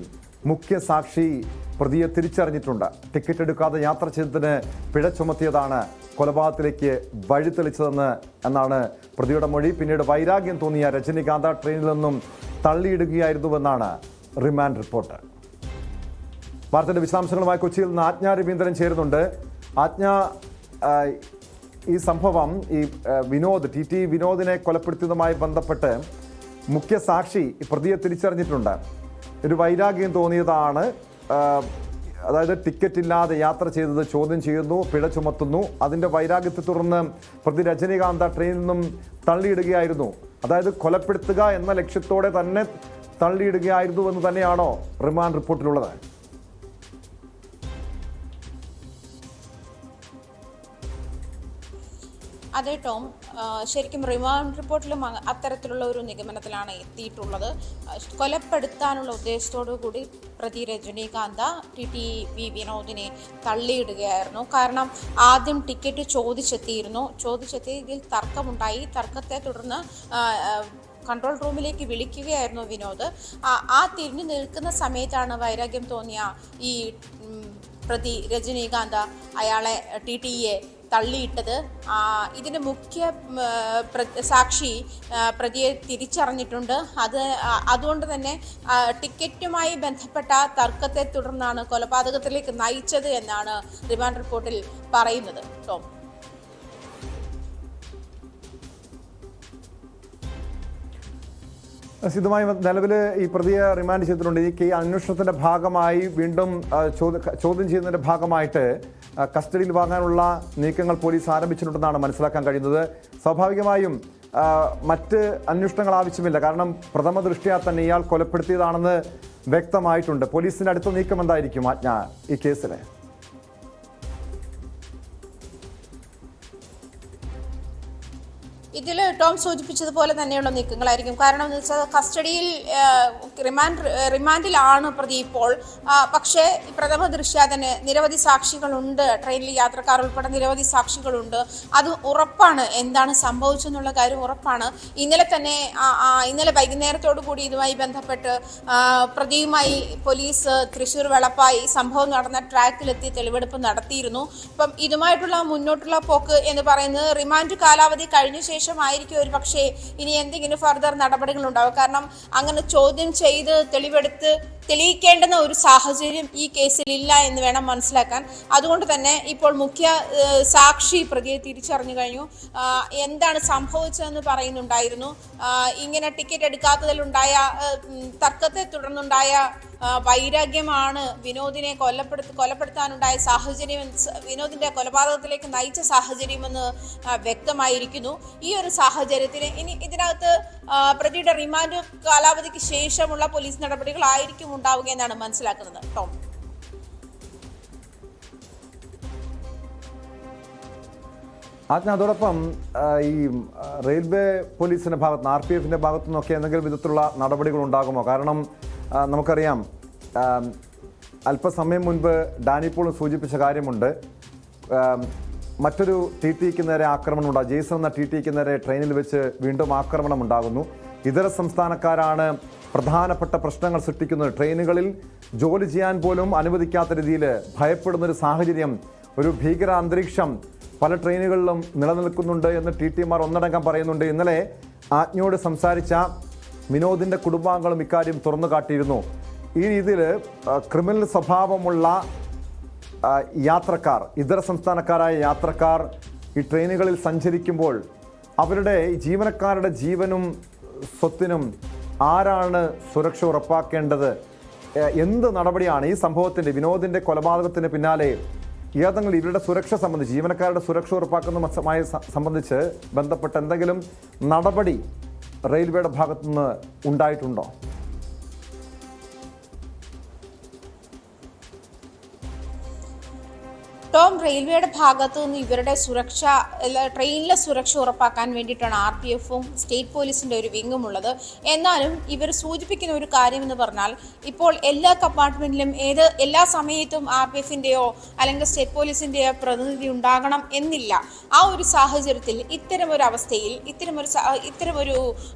മുഖ്യ സാക്ഷി പ്രതിയെ തിരിച്ചറിഞ്ഞിട്ടുണ്ട്. ടിക്കറ്റ് എടുക്കാതെ യാത്ര ചെയ്തതിന് പിഴ ചുമത്തിയതാണ് കൊലപാതകത്തിലേക്ക് വഴിതെളിച്ചതെന്ന് എന്നാണ് പ്രതിയുടെ മൊഴി. പിന്നീട് വൈരാഗ്യം തോന്നിയ രജനികാന്ത ട്രെയിനിൽ നിന്നും തള്ളിയിടുകയായിരുന്നുവെന്നാണ് റിമാൻഡ് റിപ്പോർട്ട്. വാർത്തയുടെ വിശദാംശങ്ങളുമായി കൊച്ചിയിൽ നിന്ന് ആജ്ഞ രവീന്ദ്രൻ ചേരുന്നുണ്ട്. ആജ്ഞ, ഈ സംഭവം, ഈ TT വിനോദിനെ കൊലപ്പെടുത്തിയതുമായി ബന്ധപ്പെട്ട് മുഖ്യ സാക്ഷി പ്രതിയെ തിരിച്ചറിഞ്ഞിട്ടുണ്ട്. ഒരു വൈരാഗ്യം തോന്നിയതാണ്, അതായത് ടിക്കറ്റ് ഇല്ലാതെ യാത്ര ചെയ്തത് ചോദ്യം ചെയ്യുന്നു, പിഴ ചുമത്തുന്നു. അതിൻ്റെ വൈരാഗ്യത്തെ തുടർന്ന് പ്രതി രജനികാന്ത ട്രെയിനിൽ നിന്നും തള്ളിയിടുകയായിരുന്നു. അതായത് കൊലപ്പെടുത്തുക എന്ന ലക്ഷ്യത്തോടെ തന്നെ തള്ളിയിടുകയായിരുന്നു എന്ന് തന്നെയാണോ റിമാൻഡ് റിപ്പോർട്ടിലുള്ളത്? അതെ ടോം, ശരിക്കും റിമാൻഡ് റിപ്പോർട്ടിലും അത്തരത്തിലുള്ള ഒരു നിഗമനത്തിലാണ് എത്തിയിട്ടുള്ളത്. കൊലപ്പെടുത്താനുള്ള ഉദ്ദേശത്തോടു കൂടി പ്രതി രജനീകാന്ത TTV വിനോദിനെ തള്ളിയിടുകയായിരുന്നു. കാരണം ആദ്യം ടിക്കറ്റ് ചോദിച്ചെത്തിയതിൽ തർക്കമുണ്ടായി. തർക്കത്തെ തുടർന്ന് കൺട്രോൾ റൂമിലേക്ക് വിളിക്കുകയായിരുന്നു വിനോദ്. ആ തിരിഞ്ഞു നിൽക്കുന്ന സമയത്താണ് വൈരാഗ്യം തോന്നിയ ഈ പ്രതി രജനീകാന്ത അയാളെ TTE തള്ളിയിട്ടത്. ഇതിന് മുഖ്യ സാക്ഷി പ്രതിയെ തിരിച്ചറിഞ്ഞിട്ടുണ്ട്. അതുകൊണ്ട് തന്നെ ടിക്കറ്റുമായി ബന്ധപ്പെട്ട തർക്കത്തെ തുടർന്നാണ് കൊലപാതകത്തിലേക്ക് നയിച്ചത് എന്നാണ് റിമാൻഡ് റിപ്പോർട്ടിൽ പറയുന്നത്. ടോം, സിദ്ധുമായി നിലവിൽ ഈ പ്രതിയെ റിമാൻഡ് ചെയ്തിട്ടുണ്ട്. ഈ അന്വേഷണത്തിന്റെ ഭാഗമായി വീണ്ടും ചോദ്യം ചെയ്യുന്നതിന്റെ ഭാഗമായിട്ട് കസ്റ്റഡിയിൽ വാങ്ങാനുള്ള നീക്കങ്ങൾ പോലീസ് ആരംഭിച്ചിട്ടുണ്ടെന്നാണ് മനസ്സിലാക്കാൻ കഴിയുന്നത്. സ്വാഭാവികമായും മറ്റ് അന്വേഷണങ്ങൾ ആവശ്യമില്ല. കാരണം പ്രഥമ ദൃഷ്ട്യാ തന്നെ ഇയാൾ കൊലപ്പെടുത്തിയതാണെന്ന് വ്യക്തമായിട്ടുണ്ട്. പോലീസിന്റെ അടുത്ത നീക്കം എന്തായിരിക്കും ആജ്ഞ ഈ കേസിലെ? ഇതിൽ ടോം സൂചിപ്പിച്ചതുപോലെ തന്നെയുള്ള നീക്കങ്ങളായിരിക്കും. കാരണം എന്ന് വെച്ചാൽ കസ്റ്റഡിയിൽ റിമാൻഡിലാണ് പ്രതി ഇപ്പോൾ. പക്ഷേ പ്രഥമ ദൃഷ്ട്യാ തന്നെ നിരവധി സാക്ഷികളുണ്ട്. ട്രെയിനിൽ യാത്രക്കാർ ഉൾപ്പെടെ നിരവധി സാക്ഷികളുണ്ട്. അത് ഉറപ്പാണ്, എന്താണ് സംഭവിച്ചെന്നുള്ള കാര്യം ഉറപ്പാണ്. ഇന്നലെ വൈകുന്നേരത്തോടു കൂടി ഇതുമായി ബന്ധപ്പെട്ട് പ്രതിയുമായി പോലീസ് തൃശ്ശൂർ വെളപ്പായി സംഭവം നടന്ന ട്രാക്കിലെത്തി തെളിവെടുപ്പ് നടത്തിയിരുന്നു. അപ്പം ഇതുമായിട്ടുള്ള മുന്നോട്ടുള്ള പോക്ക് എന്ന് പറയുന്നത് റിമാൻഡ് കാലാവധി കഴിഞ്ഞ ശേഷം ആയിരിക്കും ഒരു പക്ഷേ ഇനി എന്തെങ്കിലും ഫർദർ നടപടികൾ ഉണ്ടാവും. കാരണം അങ്ങനെ ചോദ്യം ചെയ്ത് തെളിയിക്കേണ്ടുന്ന ഒരു സാഹചര്യം ഈ കേസിൽ ഇല്ല എന്ന് വേണം മനസ്സിലാക്കാൻ. അതുകൊണ്ട് തന്നെ ഇപ്പോൾ മുഖ്യ സാക്ഷി പ്രതിയെ തിരിച്ചറിഞ്ഞു കഴിഞ്ഞു. എന്താണ് സംഭവിച്ചതെന്ന് പറയുന്നുണ്ടായിരുന്നു. ഇങ്ങനെ ടിക്കറ്റ് എടുക്കാത്തതിലുണ്ടായ തർക്കത്തെ തുടർന്നുണ്ടായ വൈരാഗ്യമാണ് വിനോദിനെ കൊലപ്പെടുത്താനുണ്ടായ സാഹചര്യം, വിനോദിന്റെ കൊലപാതകത്തിലേക്ക് നയിച്ച സാഹചര്യമെന്ന് വ്യക്തമായിരിക്കുന്നു. ഈ ഒരു സാഹചര്യത്തിന് ഇനി ഇതിനകത്ത് പ്രതിയുടെ റിമാൻഡ് കാലാവധിക്ക് ശേഷമുള്ള പോലീസ് നടപടികളായിരിക്കും ഉണ്ടാവുക എന്നാണ് മനസ്സിലാക്കുന്നത്. ടോം, അതോടൊപ്പം ഈ റെയിൽവേ പോലീസിന്റെ ഭാഗത്ത് RPFന്റെ ഭാഗത്തു നിന്നൊക്കെ എന്തെങ്കിലും വിധത്തിലുള്ള നടപടികൾ ഉണ്ടാകുമോ? കാരണം നമുക്കറിയാം, അല്പസമയം മുൻപ് ഡാനി പോളും സൂചിപ്പിച്ച കാര്യമുണ്ട്. മറ്റൊരു TTEക്ക് നേരെ ആക്രമണം ഉണ്ടാകും. ജെയ്സൺ എന്ന TTEക്ക് നേരെ ട്രെയിനിൽ വെച്ച് വീണ്ടും ആക്രമണം ഉണ്ടാകുന്നു. ഇതര സംസ്ഥാനക്കാരാണ് പ്രധാനപ്പെട്ട പ്രശ്നങ്ങൾ സൃഷ്ടിക്കുന്നത്. ട്രെയിനുകളിൽ ജോലി ചെയ്യാൻ പോലും അനുവദിക്കാത്ത രീതിയിൽ ഭയപ്പെടുന്നൊരു സാഹചര്യം, ഒരു ഭീകര അന്തരീക്ഷം പല ട്രെയിനുകളിലും നിലനിൽക്കുന്നുണ്ട് എന്ന് TTമാർ ഒന്നടങ്കം പറയുന്നുണ്ട്. ഇന്നലെ ആജ്ഞയോട് സംസാരിച്ച വിനോദിൻ്റെ കുടുംബാംഗങ്ങളും ഇക്കാര്യം തുറന്നു കാട്ടിയിരുന്നു. ഈ രീതിയിൽ ക്രിമിനൽ സ്വഭാവമുള്ള യാത്രക്കാർ, ഇതര സംസ്ഥാനക്കാരായ യാത്രക്കാർ ഈ ട്രെയിനുകളിൽ സഞ്ചരിക്കുമ്പോൾ അവരുടെ ജീവനക്കാരുടെ ജീവനും സ്വത്തിനും ആരാണ് സുരക്ഷ ഉറപ്പാക്കേണ്ടത്? എന്ത് നടപടിയാണ് ഈ സംഭവത്തിൻ്റെ, വിനോദിൻ്റെ കൊലപാതകത്തിന് പിന്നാലെ ഏതെങ്കിലും ഇവരുടെ സുരക്ഷ സംബന്ധിച്ച്, ജീവനക്കാരുടെ സുരക്ഷ ഉറപ്പാക്കുന്നതുമായി സംബന്ധിച്ച് ബന്ധപ്പെട്ട എന്തെങ്കിലും നടപടി റെയിൽവേയുടെ ഭാഗത്തുനിന്ന് ഉണ്ടായിട്ടുണ്ടോ? ടോം, റെയിൽവേയുടെ ഭാഗത്തു നിന്ന് ഇവരുടെ സുരക്ഷ, ട്രെയിനിലെ സുരക്ഷ ഉറപ്പാക്കാൻ വേണ്ടിയിട്ടാണ് RPFും സ്റ്റേറ്റ് പോലീസിൻ്റെ ഒരു വിങ്ങും ഉള്ളത്. എന്നാലും ഇവർ സൂചിപ്പിക്കുന്ന ഒരു കാര്യം എന്ന് പറഞ്ഞാൽ, ഇപ്പോൾ എല്ലാ കമ്പാർട്ട്മെൻറ്റിലും എല്ലാ സമയത്തും RPFിൻ്റെയോ അല്ലെങ്കിൽ സ്റ്റേറ്റ് പോലീസിൻ്റെയോ പ്രതിനിധി ഉണ്ടാകണം എന്നില്ല. ആ ഒരു സാഹചര്യത്തിൽ ഇത്തരമൊരു അവസ്ഥയിൽ ഇത്തരമൊരു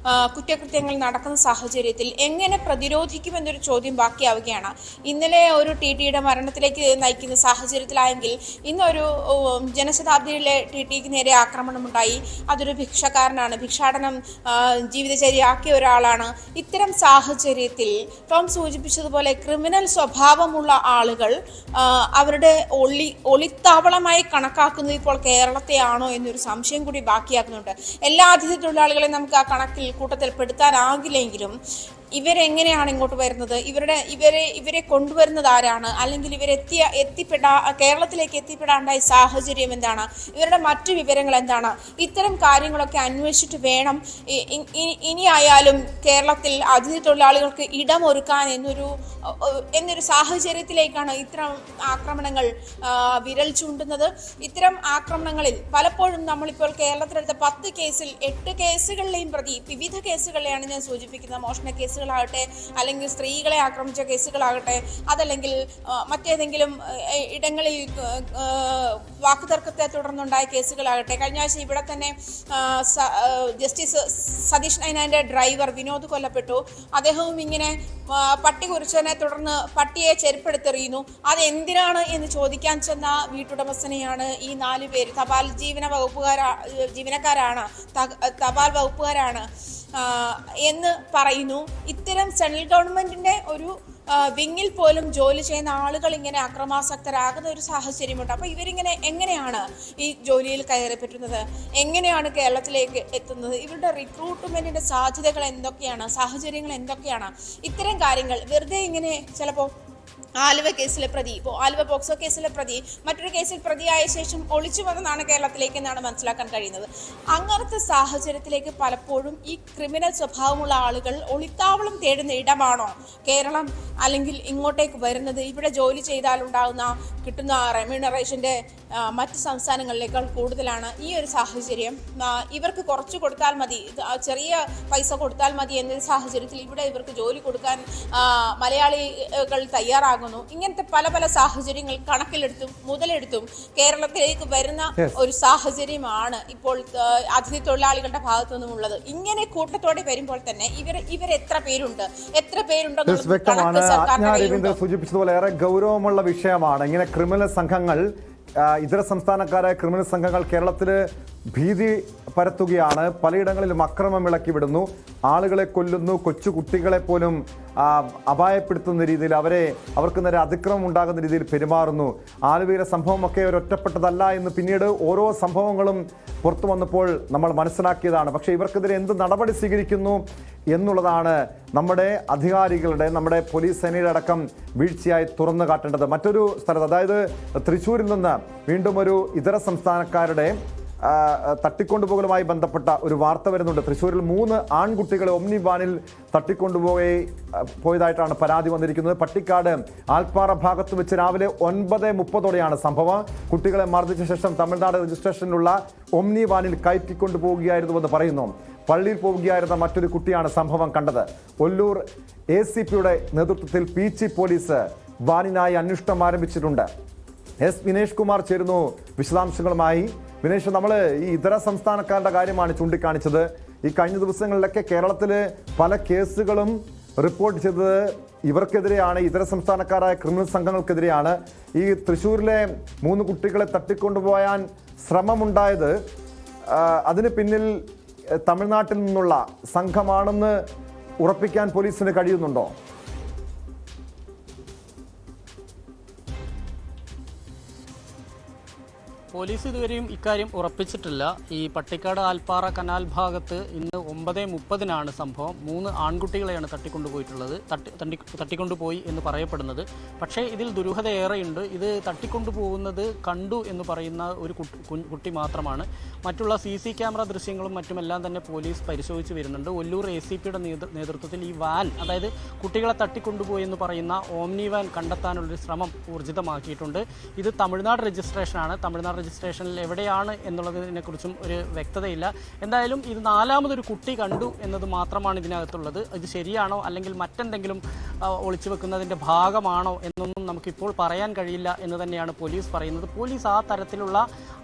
കുറ്റകൃത്യങ്ങൾ നടക്കുന്ന സാഹചര്യത്തിൽ എങ്ങനെ പ്രതിരോധിക്കുമെന്നൊരു ചോദ്യം ബാക്കിയാവുകയാണ്. ഇന്നലെ ഒരു TTയുടെ മരണത്തിലേക്ക് നയിക്കുന്ന സാഹചര്യത്തിലായെങ്കിൽ ഇന്നൊരു ജനശതാബ്ദിയിലെ TTക്ക് നേരെ ആക്രമണമുണ്ടായി. അതൊരു ഭിക്ഷക്കാരനാണ്, ഭിക്ഷാടനം ജീവിതചര്യയാക്കിയ ഒരാളാണ്. ഇത്തരം സാഹചര്യത്തിൽ ടോം സൂചിപ്പിച്ചതുപോലെ ക്രിമിനൽ സ്വഭാവമുള്ള ആളുകൾ അവരുടെ ഒളിത്താവളമായി കണക്കാക്കുന്നത് ഇപ്പോൾ കേരളത്തെയാണോ എന്നൊരു സംശയം കൂടി ബാക്കിയാക്കുന്നുണ്ട്. എല്ലാ അതിഥി തൊഴിലാളികളെയും നമുക്ക് ആ കൂട്ടത്തിൽ പെടുത്താനാകില്ലെങ്കിലും ഇവരെങ്ങനെയാണ് ഇങ്ങോട്ട് വരുന്നത്, ഇവരെ കൊണ്ടുവരുന്നത് ആരാണ്, അല്ലെങ്കിൽ കേരളത്തിലേക്ക് എത്തിപ്പെടാണ്ടായ സാഹചര്യം എന്താണ്, ഇവരുടെ മറ്റു വിവരങ്ങൾ എന്താണ്, ഇത്തരം കാര്യങ്ങളൊക്കെ അന്വേഷിച്ചിട്ട് വേണം ഇനിയായാലും കേരളത്തിൽ അതിഥി തൊഴിലാളികൾക്ക് ഇടമൊരുക്കാൻ എന്നൊരു സാഹചര്യത്തിലേക്കാണ് ഇത്തരം ആക്രമണങ്ങൾ വിരൽ ചൂണ്ടുന്നത്. ഇത്തരം ആക്രമണങ്ങളിൽ പലപ്പോഴും നമ്മളിപ്പോൾ കേരളത്തിലെടുത്ത 10 കേസിൽ 8 കേസുകളിലെയും പ്രതി വിവിധ കേസുകളിലെയാണ് ഞാൻ സൂചിപ്പിക്കുന്നത്. മോഷണ കേസുകളാകട്ടെ, അല്ലെങ്കിൽ സ്ത്രീകളെ ആക്രമിച്ച കേസുകളാകട്ടെ, അതല്ലെങ്കിൽ മറ്റേതെങ്കിലും ഇടങ്ങളിൽ വാക്കുതർക്കത്തെ തുടർന്നുണ്ടായ കേസുകളാകട്ടെ. കഴിഞ്ഞ ആഴ്ച ഇവിടെ തന്നെ ജസ്റ്റിസ് സതീഷ് നൈനാന്റെ ഡ്രൈവർ വിനോദ് കൊല്ലപ്പെട്ടു. അദ്ദേഹവും ഇങ്ങനെ പട്ടി കുറിച്ചതിനെ തുടർന്ന് പട്ടിയെ ചെരുപ്പെടുത്തെറിയുന്നു. അതെന്തിനാണ് എന്ന് ചോദിക്കാൻ ചെന്ന വീട്ടുടമസ്ഥനെയാണ് ഈ 4 പേര് തപാൽ ജീവനക്കാരാണ് എന്ന് പറയുന്നു. ഇത്തരം സെൻട്രൽ ഗവൺമെന്റിന്റെ ഒരു വിങ്ങിൽ പോലും ജോലി ചെയ്യുന്ന ആളുകൾ ഇങ്ങനെ അക്രമാസക്തരാകുന്ന ഒരു സാഹചര്യമുണ്ട്. അപ്പോൾ എങ്ങനെയാണ് ഈ ജോലിയിൽ കയറി പറ്റുന്നത്, എങ്ങനെയാണ് കേരളത്തിലേക്ക് എത്തുന്നത്, ഇവരുടെ റിക്രൂട്ട്മെന്റിന്റെ സാധ്യതകൾ എന്തൊക്കെയാണ്, സാഹചര്യങ്ങൾ എന്തൊക്കെയാണ്, ഇത്തരം കാര്യങ്ങൾ വെറുതെ ഇങ്ങനെ ചിലപ്പോൾ ആലുവ കേസിലെ പ്രതി, ഇപ്പോൾ ആലുവ പോക്സോ കേസിലെ പ്രതി മറ്റൊരു കേസിൽ പ്രതിയായ ശേഷം ഒളിച്ചു വന്നതാണ് കേരളത്തിലേക്ക് എന്നാണ് മനസ്സിലാക്കാൻ കഴിയുന്നത്. അങ്ങനത്തെ സാഹചര്യത്തിലേക്ക് പലപ്പോഴും ഈ ക്രിമിനൽ സ്വഭാവമുള്ള ആളുകൾ ഒളിത്താവളം തേടുന്ന ഇടമാണോ കേരളം, അല്ലെങ്കിൽ ഇങ്ങോട്ടേക്ക് വരുന്നത് ഇവിടെ ജോലി ചെയ്താലുണ്ടാകുന്ന കിട്ടുന്ന റെമ്യൂണറേഷൻ്റെ മറ്റ് സംസ്ഥാനങ്ങളിലേക്കാൾ കൂടുതലാണ്. ഈ ഒരു സാഹചര്യം ഇവർക്ക് കുറച്ച് കൊടുത്താൽ മതി, ചെറിയ പൈസ കൊടുത്താൽ മതി എന്നൊരു സാഹചര്യത്തിൽ ഇവിടെ ഇവർക്ക് ജോലി കൊടുക്കാൻ മലയാളികൾ തയ്യാറാകുന്നു. ഇങ്ങനത്തെ പല സാഹചര്യങ്ങൾ കണക്കിലെടുത്തും മുതലെടുത്തും കേരളത്തിലേക്ക് വരുന്ന ഒരു സാഹചര്യമാണ് ഇപ്പോൾ അതിഥി തൊഴിലാളികളുടെ ഭാഗത്തു നിന്നുമുള്ളത്. ഇങ്ങനെ കൂട്ടത്തോടെ വരുമ്പോൾ തന്നെ ഇവർ എത്ര പേരുണ്ടെന്ന് സൂചിപ്പിച്ചതുപോലെ ഏറെ ഗൗരവമുള്ള വിഷയമാണ്. ഇങ്ങനെ ക്രിമിനൽ സംഘങ്ങൾ, ഇതര സംസ്ഥാനക്കാരായ ക്രിമിനൽ സംഘങ്ങൾ കേരളത്തിൽ ഭീതി പരത്തുകയാണ്. പലയിടങ്ങളിലും അക്രമം ഇളക്കി വിടുന്നു, ആളുകളെ കൊല്ലുന്നു, കൊച്ചു കുട്ടികളെ പോലും അപായപ്പെടുത്തുന്ന രീതിയിൽ അവർക്ക് നേരെ അതിക്രമം ഉണ്ടാകുന്ന രീതിയിൽ പെരുമാറുന്നു. ആലുവയിലെ സംഭവമൊക്കെ ഒരൊറ്റപ്പെട്ടതല്ല എന്ന് പിന്നീട് ഓരോ സംഭവങ്ങളും പുറത്തു വന്നപ്പോൾ നമ്മൾ മനസ്സിലാക്കിയതാണ്. പക്ഷേ ഇവർക്കെതിരെ എന്ത് നടപടി സ്വീകരിക്കുന്നു എന്നുള്ളതാണ് നമ്മുടെ അധികാരികളുടെ, നമ്മുടെ പോലീസ് സേനയുടെ അടക്കം വീഴ്ചയായി തുറന്നു കാട്ടേണ്ടത്. മറ്റൊരു സ്ഥലത്ത്, അതായത് തൃശ്ശൂരിൽ നിന്ന് വീണ്ടും ഒരു ഇതര സംസ്ഥാനക്കാരുടെ തട്ടിക്കൊണ്ടുപോകലുമായി ബന്ധപ്പെട്ട ഒരു വാർത്ത വരുന്നുണ്ട്. തൃശ്ശൂരിൽ 3 ആൺകുട്ടികളെ ഒമ്നി വാനിൽ പോയതായിട്ടാണ് പരാതി വന്നിരിക്കുന്നത്. പട്ടിക്കാട് ആൽപ്പാറ ഭാഗത്ത് വെച്ച് രാവിലെ 9:30 സംഭവം. കുട്ടികളെ മർദ്ദിച്ച ശേഷം തമിഴ്നാട് രജിസ്ട്രേഷനിലുള്ള ഒമ്നി വാനിൽ കയറ്റിക്കൊണ്ടുപോവുകയായിരുന്നുവെന്ന് പറയുന്നു. പള്ളിയിൽ പോവുകയായിരുന്ന മറ്റൊരു കുട്ടിയാണ് സംഭവം കണ്ടത്. ഒല്ലൂർ ACPയുടെ നേതൃത്വത്തിൽ പീച്ചി പോലീസ് വാനിനായി അന്വേഷണം ആരംഭിച്ചിട്ടുണ്ട്. എസ് വിനേഷ് കുമാർ ചേരുന്നു വിശദാംശങ്ങളുമായി. വിനേഷ്, നമ്മൾ ഈ ഇതര സംസ്ഥാനക്കാരുടെ കാര്യമാണ് ചൂണ്ടിക്കാണിച്ചത്. ഈ കഴിഞ്ഞ ദിവസങ്ങളിലൊക്കെ കേരളത്തിൽ പല കേസുകളും റിപ്പോർട്ട് ചെയ്തത് ഇവർക്കെതിരെയാണ്, ഇതര സംസ്ഥാനക്കാരായ ക്രിമിനൽ സംഘങ്ങൾക്കെതിരെയാണ്. ഈ തൃശ്ശൂരിലെ 3 കുട്ടികളെ തട്ടിക്കൊണ്ടുപോയാൻ ശ്രമമുണ്ടായത് അതിന് പിന്നിൽ തമിഴ്നാട്ടിൽ നിന്നുള്ള സംഘമാണെന്ന് ഉറപ്പിക്കാൻ പോലീസിന് കഴിയുന്നുണ്ടോ? പോലീസ് ഇതുവരെയും ഇക്കാര്യം ഉറപ്പിച്ചിട്ടില്ല. ഈ പട്ടിക്കാട് ആൽപ്പാറ കനാൽ ഭാഗത്ത് ഇന്ന് 9:30 സംഭവം. 3 ആൺകുട്ടികളെയാണ് തട്ടിക്കൊണ്ടുപോയി എന്ന് പറയപ്പെടുന്നത്. പക്ഷേ ഇതിൽ ദുരൂഹതയേറെയുണ്ട്. ഇത് തട്ടിക്കൊണ്ടുപോകുന്നത് കണ്ടു എന്ന് പറയുന്ന ഒരു കുട്ടി മാത്രമാണ്. മറ്റുള്ള CC ക്യാമറ ദൃശ്യങ്ങളും മറ്റുമെല്ലാം തന്നെ പോലീസ് പരിശോധിച്ച് വരുന്നുണ്ട്. ഒല്ലൂർ ACPയുടെ നേതൃത്വത്തിൽ ഈ വാൻ, അതായത് കുട്ടികളെ തട്ടിക്കൊണ്ടുപോയി എന്ന് പറയുന്ന ഓംനി വാൻ കണ്ടെത്താനുള്ളൊരു ശ്രമം ഊർജിതമാക്കിയിട്ടുണ്ട്. ഇത് തമിഴ്നാട് രജിസ്ട്രേഷനാണ്. തമിഴ്നാട് രജിസ്ട്രേഷനിൽ എവിടെയാണ് എന്നുള്ളതിനെക്കുറിച്ചും ഒരു വ്യക്തതയില്ല. എന്തായാലും ഇത് 4മതൊരു കുട്ടി കണ്ടു എന്നത് മാത്രമാണ് ഇതിനകത്തുള്ളത്. ഇത് ശരിയാണോ അല്ലെങ്കിൽ മറ്റെന്തെങ്കിലും ഒളിച്ചു വെക്കുന്നതിൻ്റെ ഭാഗമാണോ എന്നൊന്നും നമുക്കിപ്പോൾ പറയാൻ കഴിയില്ല എന്ന് തന്നെയാണ് പോലീസ് പറയുന്നത്. പോലീസ് ആ തരത്തിലുള്ള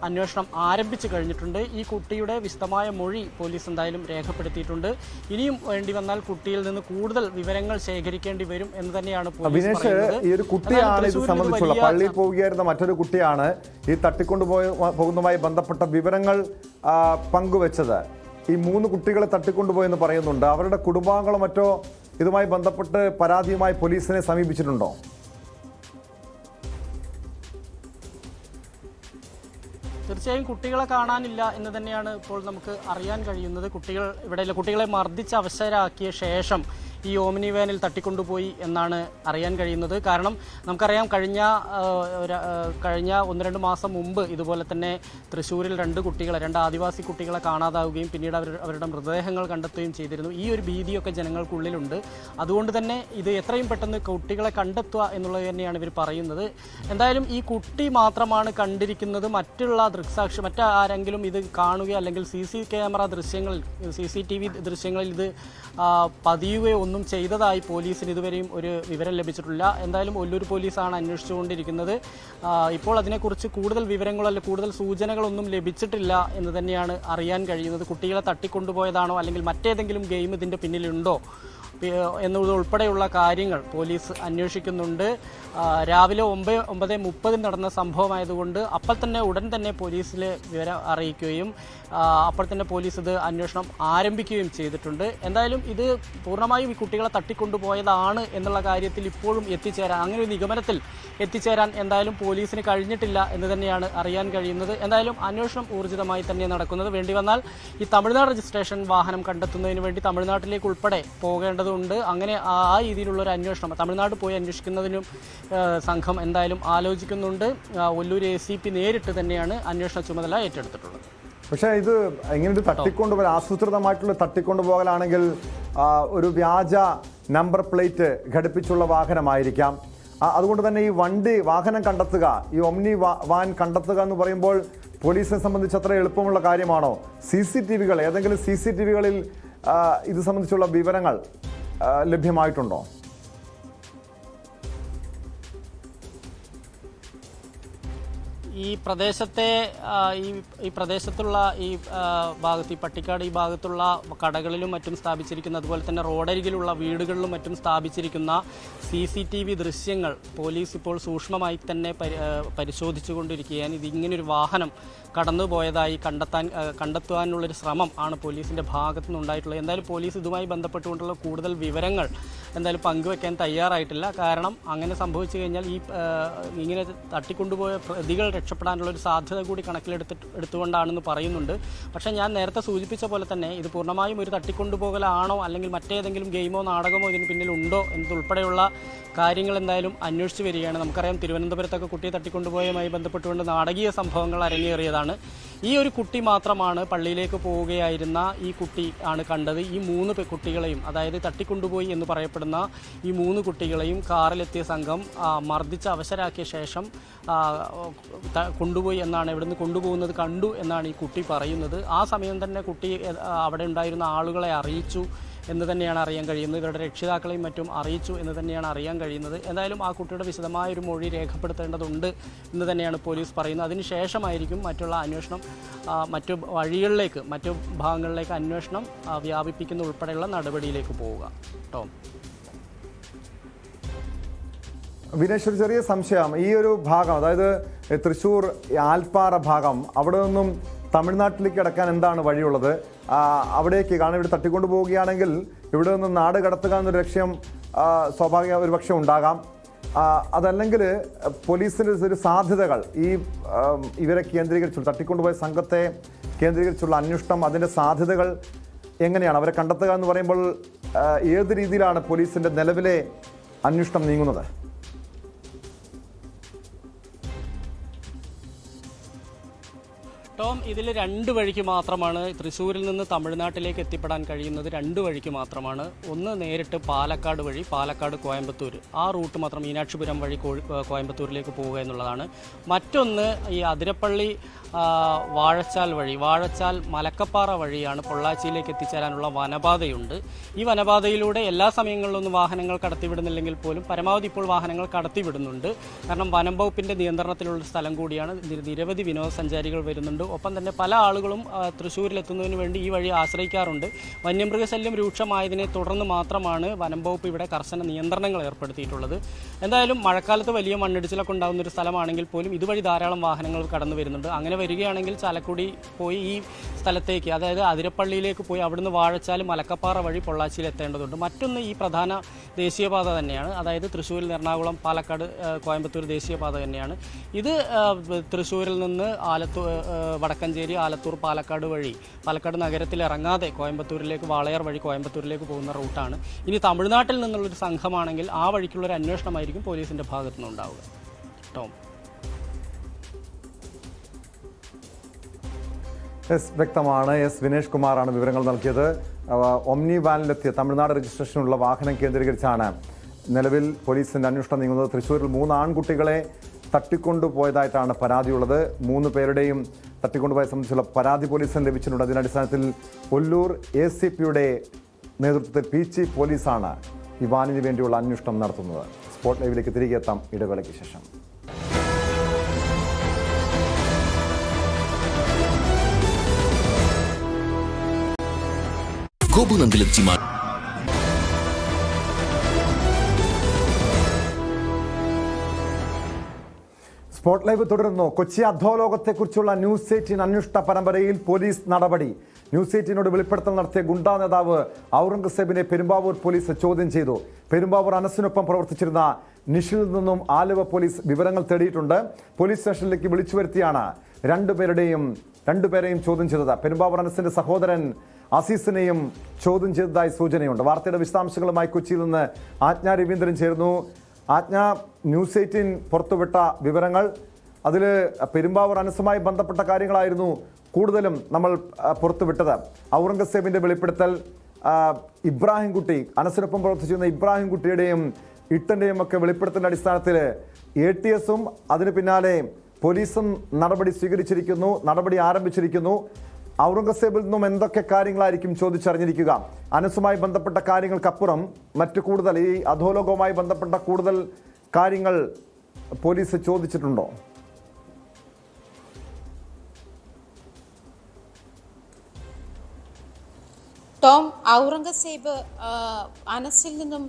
അന്വേഷണം ആരംഭിച്ചു കഴിഞ്ഞിട്ടുണ്ട്. ഈ കുട്ടിയുടെ വിശദമായ മൊഴി പോലീസ് എന്തായാലും രേഖപ്പെടുത്തിയിട്ടുണ്ട്. ഇനിയും വേണ്ടി വന്നാൽ കുട്ടിയിൽ നിന്ന് കൂടുതൽ വിവരങ്ങൾ ശേഖരിക്കേണ്ടി വരും എന്ന് തന്നെയാണ് പോലീസ് പറയുന്നത്. ഈ ഒരു കുട്ടിയാണ് ഇത് സംബന്ധിച്ചുള്ള, പള്ളിയിൽ പോവുകയായിരുന്ന മറ്റൊരു കുട്ടിയാണ് ഈ പോകുന്നതുമായി ബന്ധപ്പെട്ട വിവരങ്ങൾ പങ്കുവെച്ചത്. ഈ 3 കുട്ടികളെ തട്ടിക്കൊണ്ടുപോയെന്ന് പറയുന്നുണ്ട്. അവരുടെ കുടുംബാംഗങ്ങളോ മറ്റോ ഇതുമായി ബന്ധപ്പെട്ട് പരാതിയുമായി പോലീസിനെ സമീപിച്ചിട്ടുണ്ടോ? തീർച്ചയായും കുട്ടികളെ കാണാനില്ല എന്ന് തന്നെയാണ് ഇപ്പോൾ നമുക്ക് അറിയാൻ കഴിയുന്നത്. കുട്ടികളെ മർദ്ദിച്ച് അവശരാക്കിയ ശേഷം ഈ ഓമിനി വാനിൽ തട്ടിക്കൊണ്ടുപോയി എന്നാണ് അറിയാൻ കഴിയുന്നത്. കാരണം നമുക്കറിയാം കഴിഞ്ഞ 1-2 മാസം മുമ്പ് ഇതുപോലെ തന്നെ തൃശ്ശൂരിൽ 2 ആദിവാസി കുട്ടികളെ കാണാതാവുകയും പിന്നീട് അവരുടെ മൃതദേഹങ്ങൾ കണ്ടെത്തുകയും ചെയ്തിരുന്നു. ഈ ഒരു ഭീതിയൊക്കെ ജനങ്ങൾക്കുള്ളിലുണ്ട്. അതുകൊണ്ട് തന്നെ ഇത് എത്രയും പെട്ടെന്ന് കുട്ടികളെ കണ്ടെത്തുക എന്നുള്ളത് തന്നെയാണ് ഇവർ പറയുന്നത്. എന്തായാലും ഈ കുട്ടി മാത്രമാണ് കണ്ടിരിക്കുന്നത്. മറ്റുള്ള ദൃക്സാക്ഷി മറ്റാരെങ്കിലും ഇത് കാണുകയോ അല്ലെങ്കിൽ CCTV ദൃശ്യങ്ങളിൽ ഇത് പതിയുകയോ ഒന്നും ചെയ്തതായി പോലീസിന് ഇതുവരെയും ഒരു വിവരം ലഭിച്ചിട്ടില്ല. എന്തായാലും ഒല്ലൂർ പോലീസാണ് അന്വേഷിച്ചുകൊണ്ടിരിക്കുന്നത്. ഇപ്പോൾ അതിനെക്കുറിച്ച് കൂടുതൽ വിവരങ്ങളോ അല്ലെങ്കിൽ കൂടുതൽ സൂചനകളൊന്നും ലഭിച്ചിട്ടില്ല എന്ന് തന്നെയാണ് അറിയാൻ കഴിയുന്നത്. കുട്ടികളെ തട്ടിക്കൊണ്ടുപോയതാണോ അല്ലെങ്കിൽ മറ്റേതെങ്കിലും ഗെയിം ഇതിൻ്റെ പിന്നിലുണ്ടോ എന്നതുൾപ്പെടെയുള്ള കാര്യങ്ങൾ പോലീസ് അന്വേഷിക്കുന്നുണ്ട്. രാവിലെ 9:30 നടന്ന സംഭവമായതുകൊണ്ട് ഉടൻ തന്നെ പോലീസിലെ വിവരം അറിയിക്കുകയും അപ്പോൾ തന്നെ പോലീസ് ഇത് അന്വേഷണം ആരംഭിക്കുകയും ചെയ്തിട്ടുണ്ട്. എന്തായാലും ഇത് പൂർണ്ണമായും ഈ കുട്ടികളെ തട്ടിക്കൊണ്ടുപോയതാണ് എന്നുള്ള കാര്യത്തിൽ ഇപ്പോഴും അങ്ങനെ ഒരു നിഗമനത്തിൽ എത്തിച്ചേരാൻ എന്തായാലും പോലീസിന് കഴിഞ്ഞിട്ടില്ല എന്ന് തന്നെയാണ് അറിയാൻ കഴിയുന്നത്. എന്തായാലും അന്വേഷണം ഊർജിതമായി തന്നെ നടക്കുന്നത്. വേണ്ടി വന്നാൽ ഈ തമിഴ്നാട് രജിസ്ട്രേഷൻ വാഹനം കണ്ടെത്തുന്നതിന് വേണ്ടി തമിഴ്നാട്ടിലേക്ക് ഉൾപ്പെടെ പോകേണ്ടതുണ്ട്. അങ്ങനെ ആ രീതിയിലുള്ള ഒരു അന്വേഷണം തമിഴ്നാട് പോയി അന്വേഷിക്കുന്നതിനും സംഘം എന്തായാലും ആലോചിക്കുന്നുണ്ട്. ഒല്ലൂർ ACP നേരിട്ട് തന്നെയാണ് അന്വേഷണ ചുമതല ഏറ്റെടുത്തിട്ടുള്ളത്. പക്ഷേ ഇത് ഇങ്ങനെ ഒരു തട്ടിക്കൊണ്ടുപോകൽ ആസൂത്രിതമായിട്ടുള്ള തട്ടിക്കൊണ്ടുപോകലാണെങ്കിൽ ഒരു വ്യാജ നമ്പർ പ്ലേറ്റ് ഘടിപ്പിച്ചുള്ള വാഹനമായിരിക്കാം. അതുകൊണ്ട് തന്നെ ഈ വാഹനം കണ്ടെത്തുക, ഈ ഒമ്നി വാൻ കണ്ടെത്തുക എന്ന് പറയുമ്പോൾ പോലീസിനെ സംബന്ധിച്ച് അത്ര എളുപ്പമുള്ള കാര്യമാണോ? ഏതെങ്കിലും CCTVകളിൽ ഇത് സംബന്ധിച്ചുള്ള വിവരങ്ങൾ ലഭ്യമായിട്ടുണ്ടോ? ഈ പ്രദേശത്തുള്ള ഭാഗത്ത് പട്ടിക്കാട് ഈ ഭാഗത്തുള്ള കടകളിലും മറ്റും സ്ഥാപിച്ചിരിക്കുന്ന അതുപോലെ തന്നെ റോഡരികിലുള്ള വീടുകളിലും മറ്റും സ്ഥാപിച്ചിരിക്കുന്ന CCTV ദൃശ്യങ്ങൾ പോലീസ് ഇപ്പോൾ സൂക്ഷ്മമായി തന്നെ പരിശോധിച്ചുകൊണ്ടിരിക്കുകയാണ്. ഇതിങ്ങനൊരു വാഹനം കടന്നുപോയതായി കണ്ടെത്താനുള്ളൊരു ശ്രമം ആണ് പോലീസിൻ്റെ ഭാഗത്തു നിന്നുണ്ടായിട്ടുള്ളത്. എന്തായാലും പോലീസ് ഇതുമായി ബന്ധപ്പെട്ടുകൊണ്ടുള്ള കൂടുതൽ വിവരങ്ങൾ എന്തായാലും പങ്കുവെക്കാൻ തയ്യാറായിട്ടില്ല. കാരണം അങ്ങനെ സംഭവിച്ചു കഴിഞ്ഞാൽ ഇങ്ങനെ തട്ടിക്കൊണ്ടുപോയ പ്രതികൾ രക്ഷപ്പെടാനുള്ളൊരു സാധ്യത കൂടി എടുത്തുകൊണ്ടാണെന്ന് പറയുന്നുണ്ട്. പക്ഷേ ഞാൻ നേരത്തെ സൂചിപ്പിച്ച പോലെ തന്നെ ഇത് പൂർണ്ണമായും ഒരു തട്ടിക്കൊണ്ടുപോകലാണോ അല്ലെങ്കിൽ മറ്റേതെങ്കിലും ഗെയിമോ നാടകമോ ഇതിന് പിന്നിലുണ്ടോ എന്നതുൾപ്പെടെയുള്ള കാര്യങ്ങൾ എന്തായാലും അന്വേഷിച്ച് വരികയാണ്. നമുക്കറിയാം തിരുവനന്തപുരത്തൊക്കെ കുട്ടിയെ തട്ടിക്കൊണ്ടുപോയതുമായി ബന്ധപ്പെട്ടുകൊണ്ട് നാടകീയ സംഭവങ്ങൾ അരങ്ങേറിയതാണ്. ഈ ഒരു കുട്ടി മാത്രമാണ് പള്ളിയിലേക്ക് പോവുകയായിരുന്ന ഈ കുട്ടി ആണ് കണ്ടത്. ഈ 3 കുട്ടികളെയും അതായത് തട്ടിക്കൊണ്ടുപോയി എന്ന് പറയപ്പെടുന്ന ഈ 3 കുട്ടികളെയും കാറിലെത്തിയ സംഘം മർദ്ദിച്ച് അവശരാക്കിയ ശേഷം കൊണ്ടുപോയി എന്നാണ്, ഇവിടുന്ന് കൊണ്ടുപോകുന്നത് കണ്ടു എന്നാണ് ഈ കുട്ടി പറയുന്നത്. ആ സമയം തന്നെ കുട്ടി അവിടെ ഉണ്ടായിരുന്ന ആളുകളെ അറിയിച്ചു എന്ന് തന്നെയാണ് അറിയാൻ കഴിയുന്നത്. ഇവരുടെ രക്ഷിതാക്കളെയും മറ്റും അറിയിച്ചു എന്ന് തന്നെയാണ് അറിയാൻ കഴിയുന്നത്. എന്തായാലും ആ കുട്ടിയുടെ വിശദമായൊരു മൊഴി രേഖപ്പെടുത്തേണ്ടതുണ്ട് എന്ന് തന്നെയാണ് പോലീസ് പറയുന്നത്. അതിനുശേഷമായിരിക്കും മറ്റുള്ള അന്വേഷണം മറ്റു വഴികളിലേക്ക് മറ്റു ഭാഗങ്ങളിലേക്ക് അന്വേഷണം വ്യാപിപ്പിക്കുന്ന ഉൾപ്പെടെയുള്ള നടപടിയിലേക്ക് പോവുക. ടോം. വിനേഷ്, ഒരു ചെറിയ സംശയം. ഈ ഒരു ഭാഗം, അതായത് തൃശ്ശൂർ ആൽപ്പാറ ഭാഗം, അവിടെ നിന്നും തമിഴ്നാട്ടിലേക്ക് കടക്കാൻ എന്താണ് വഴിയുള്ളത്? അവിടേക്ക്, കാരണം ഇവിടെ തട്ടിക്കൊണ്ടു പോവുകയാണെങ്കിൽ ഇവിടെ നിന്ന് നാട് കടത്തുക എന്നൊരു ലക്ഷ്യം സ്വാഭാവിക ഒരു പക്ഷേ ഉണ്ടാകാം. അതല്ലെങ്കിൽ പോലീസിൻ്റെ ഒരു സാധ്യതകൾ ഇവരെ കേന്ദ്രീകരിച്ചുള്ള തട്ടിക്കൊണ്ടുപോയ സംഘത്തെ കേന്ദ്രീകരിച്ചുള്ള അന്വേഷണം, അതിൻ്റെ സാധ്യതകൾ എങ്ങനെയാണ്? അവരെ കണ്ടെത്തുക എന്ന് പറയുമ്പോൾ ഏത് രീതിയിലാണ് പോലീസിൻ്റെ നിലവിലെ അന്വേഷണം നീങ്ങുന്നത്? ടോം, ഇതിൽ 2 വഴിക്ക് മാത്രമാണ് തൃശ്ശൂരിൽ നിന്ന് തമിഴ്നാട്ടിലേക്ക് എത്തിപ്പെടാൻ കഴിയുന്നത്. 2 വഴിക്ക് മാത്രമാണ്. ഒന്ന് നേരിട്ട് പാലക്കാട് വഴി, പാലക്കാട് കോയമ്പത്തൂർ ആ റൂട്ട് മാത്രം, മീനാക്ഷിപുരം വഴി കോയമ്പത്തൂരിലേക്ക് പോവുക എന്നുള്ളതാണ്. മറ്റൊന്ന് ഈ അതിരപ്പള്ളി വാഴച്ചാൽ വഴി, വാഴച്ചാൽ മലക്കപ്പാറ വഴിയാണ് പൊള്ളാച്ചിയിലേക്ക് എത്തിച്ചേരാനുള്ള വനപാതയുണ്ട്. ഈ വനപാതയിലൂടെ എല്ലാ സമയങ്ങളിലൊന്നും വാഹനങ്ങൾ കടത്തിവിടുന്നില്ലെങ്കിൽ പോലും പരമാവധി ഇപ്പോൾ വാഹനങ്ങൾ കടത്തിവിടുന്നുണ്ട്. കാരണം വനം വകുപ്പിൻ്റെ നിയന്ത്രണത്തിലുള്ള സ്ഥലം കൂടിയാണ്. നിരവധി വിനോദസഞ്ചാരികൾ വരുന്നുണ്ട്. ഒപ്പം തന്നെ പല ആളുകളും തൃശ്ശൂരിലെത്തുന്നതിന് വേണ്ടി ഈ വഴി ആശ്രയിക്കാറുണ്ട്. വന്യമൃഗശല്യം രൂക്ഷമായതിനെ തുടർന്ന് മാത്രമാണ് വനം വകുപ്പ് ഇവിടെ കർശന നിയന്ത്രണങ്ങൾ ഏർപ്പെടുത്തിയിട്ടുള്ളത്. എന്തായാലും മഴക്കാലത്ത് വലിയ മണ്ണിടിച്ചിലൊക്കെ ഉണ്ടാകുന്ന ഒരു സ്ഥലമാണെങ്കിൽ പോലും ഇതുവഴി ധാരാളം വാഹനങ്ങൾ കടന്നു വരുന്നുണ്ട്. അങ്ങനെ വരികയാണെങ്കിൽ ചാലക്കുടി പോയി ഈ സ്ഥലത്തേക്ക്, അതായത് അതിരപ്പള്ളിയിലേക്ക് പോയി അവിടുന്ന് വാഴച്ചാൽ മലക്കപ്പാറ വഴി പൊള്ളാച്ചിയിൽ എത്തേണ്ടതുണ്ട്. മറ്റൊന്ന് ഈ പ്രധാന ദേശീയപാത തന്നെയാണ്, അതായത് തൃശ്ശൂരിൽ എറണാകുളം പാലക്കാട് കോയമ്പത്തൂർ ദേശീയപാത തന്നെയാണ്. ഇത് തൃശ്ശൂരിൽ നിന്ന് വടക്കഞ്ചേരി, ആലത്തൂർ, പാലക്കാട് വഴി പാലക്കാട് നഗരത്തിൽ ഇറങ്ങാതെ കോയമ്പത്തൂരിലേക്ക്, വാളയാർ വഴി കോയമ്പത്തൂരിലേക്ക് പോകുന്ന റൂട്ടാണ്. ഇനി തമിഴ്നാട്ടിൽ നിന്നുള്ളൊരു സംഘമാണെങ്കിൽ ആ വഴിക്കുള്ളൊരു അന്വേഷണമായിരിക്കും പോലീസിൻ്റെ ഭാഗത്തു നിന്നുണ്ടാവുക. ടോം. വ്യക്തമാണ്. വിനേഷ് കുമാറാണ് വിവരങ്ങൾ നൽകിയത്. ഒമ്നി വാനിലെത്തിയ തമിഴ്നാട് രജിസ്ട്രേഷനുള്ള വാഹനം കേന്ദ്രീകരിച്ചാണ് നിലവിൽ പോലീസിന്റെ അന്വേഷണം നീങ്ങുന്നത്. തൃശ്ശൂരിൽ 3 ആൺകുട്ടികളെ തട്ടിക്കൊണ്ടുപോയതായിട്ടാണ് പരാതിയുള്ളത്. 3 പേരുടെയും തട്ടിക്കൊണ്ടുപോയ സംബന്ധിച്ചുള്ള പരാതി പോലീസിന് ലഭിച്ചിട്ടുണ്ട്. അതിന്റെ അടിസ്ഥാനത്തിൽ ഒല്ലൂർ ACPയുടെ നേതൃത്വത്തിൽ പീച്ചി പോലീസാണ് ഈ വാനിന് വേണ്ടിയുള്ള അന്വേഷണം നടത്തുന്നത്. സ്പോട്ട് ലൈവിലേക്ക് തിരികെ എത്താം ഇടവേളയ്ക്ക് ശേഷം. സ്പോട്ട് ലൈവ് തുടരുന്നു. കൊച്ചി അധോലോകത്തെക്കുറിച്ചുള്ള ന്യൂസ് 18 അന്വേഷണ പരമ്പരയിൽ പോലീസ് നടപടി. ന്യൂസ് 18നോട് വെളിപ്പെടുത്തൽ നടത്തിയ ഗുണ്ടാ നേതാവ് ഔറംഗസേബിനെ പെരുമ്പാവൂർ പോലീസ് ചോദ്യം ചെയ്തു. പെരുമ്പാവൂർ അനസിനൊപ്പം പ്രവർത്തിച്ചിരുന്ന നിഷിൽ നിന്നും ആലുവ പോലീസ് വിവരങ്ങൾ തേടിയിട്ടുണ്ട്. പോലീസ് സ്റ്റേഷനിലേക്ക് വിളിച്ചു വരുത്തിയാണ് രണ്ടുപേരെയും ചോദ്യം ചെയ്തത്. പെരുമ്പാവൂർ അനസിന്റെ സഹോദരൻ അസീസിനെയും ചോദ്യം ചെയ്തതായി സൂചനയുണ്ട്. വാർത്തയുടെ വിശദാംശങ്ങളുമായി കൊച്ചിയിൽ നിന്ന് ആജ്ഞ രവീന്ദ്രൻ ചേർന്നു. ആജ്ഞ, ന്യൂസ് 18 പുറത്തുവിട്ട വിവരങ്ങൾ, അതിൽ പെരുമ്പാവൂർ അനസുമായി ബന്ധപ്പെട്ട കാര്യങ്ങളായിരുന്നു കൂടുതലും നമ്മൾ പുറത്തുവിട്ടത്. ഔറംഗസേബിന്റെ വെളിപ്പെടുത്തൽ, ഇബ്രാഹിംകുട്ടി, അനസിനൊപ്പം പ്രവർത്തിച്ചിരുന്ന ഇബ്രാഹിംകുട്ടിയുടെയും ഇട്ടന്റെയും ഒക്കെ വെളിപ്പെടുത്തലിന്റെ അടിസ്ഥാനത്തിൽ ATSഉം അതിന് പിന്നാലെ പോലീസും നടപടി ആരംഭിച്ചിരിക്കുന്നു. ഔറംഗസേബിൽ നിന്നും എന്തൊക്കെ കാര്യങ്ങളായിരിക്കും ചോദിച്ചറിഞ്ഞിരിക്കുക? അനസുമായി ബന്ധപ്പെട്ട കാര്യങ്ങൾക്കപ്പുറം മറ്റു കൂടുതൽ ഈ അധോലോകവുമായി ബന്ധപ്പെട്ട കൂടുതൽ കാര്യങ്ങൾ പോലീസ് ചോദിച്ചിട്ടുണ്ടോ? ടോം, ഔറംഗസേബ് അനസിൽ നിന്നും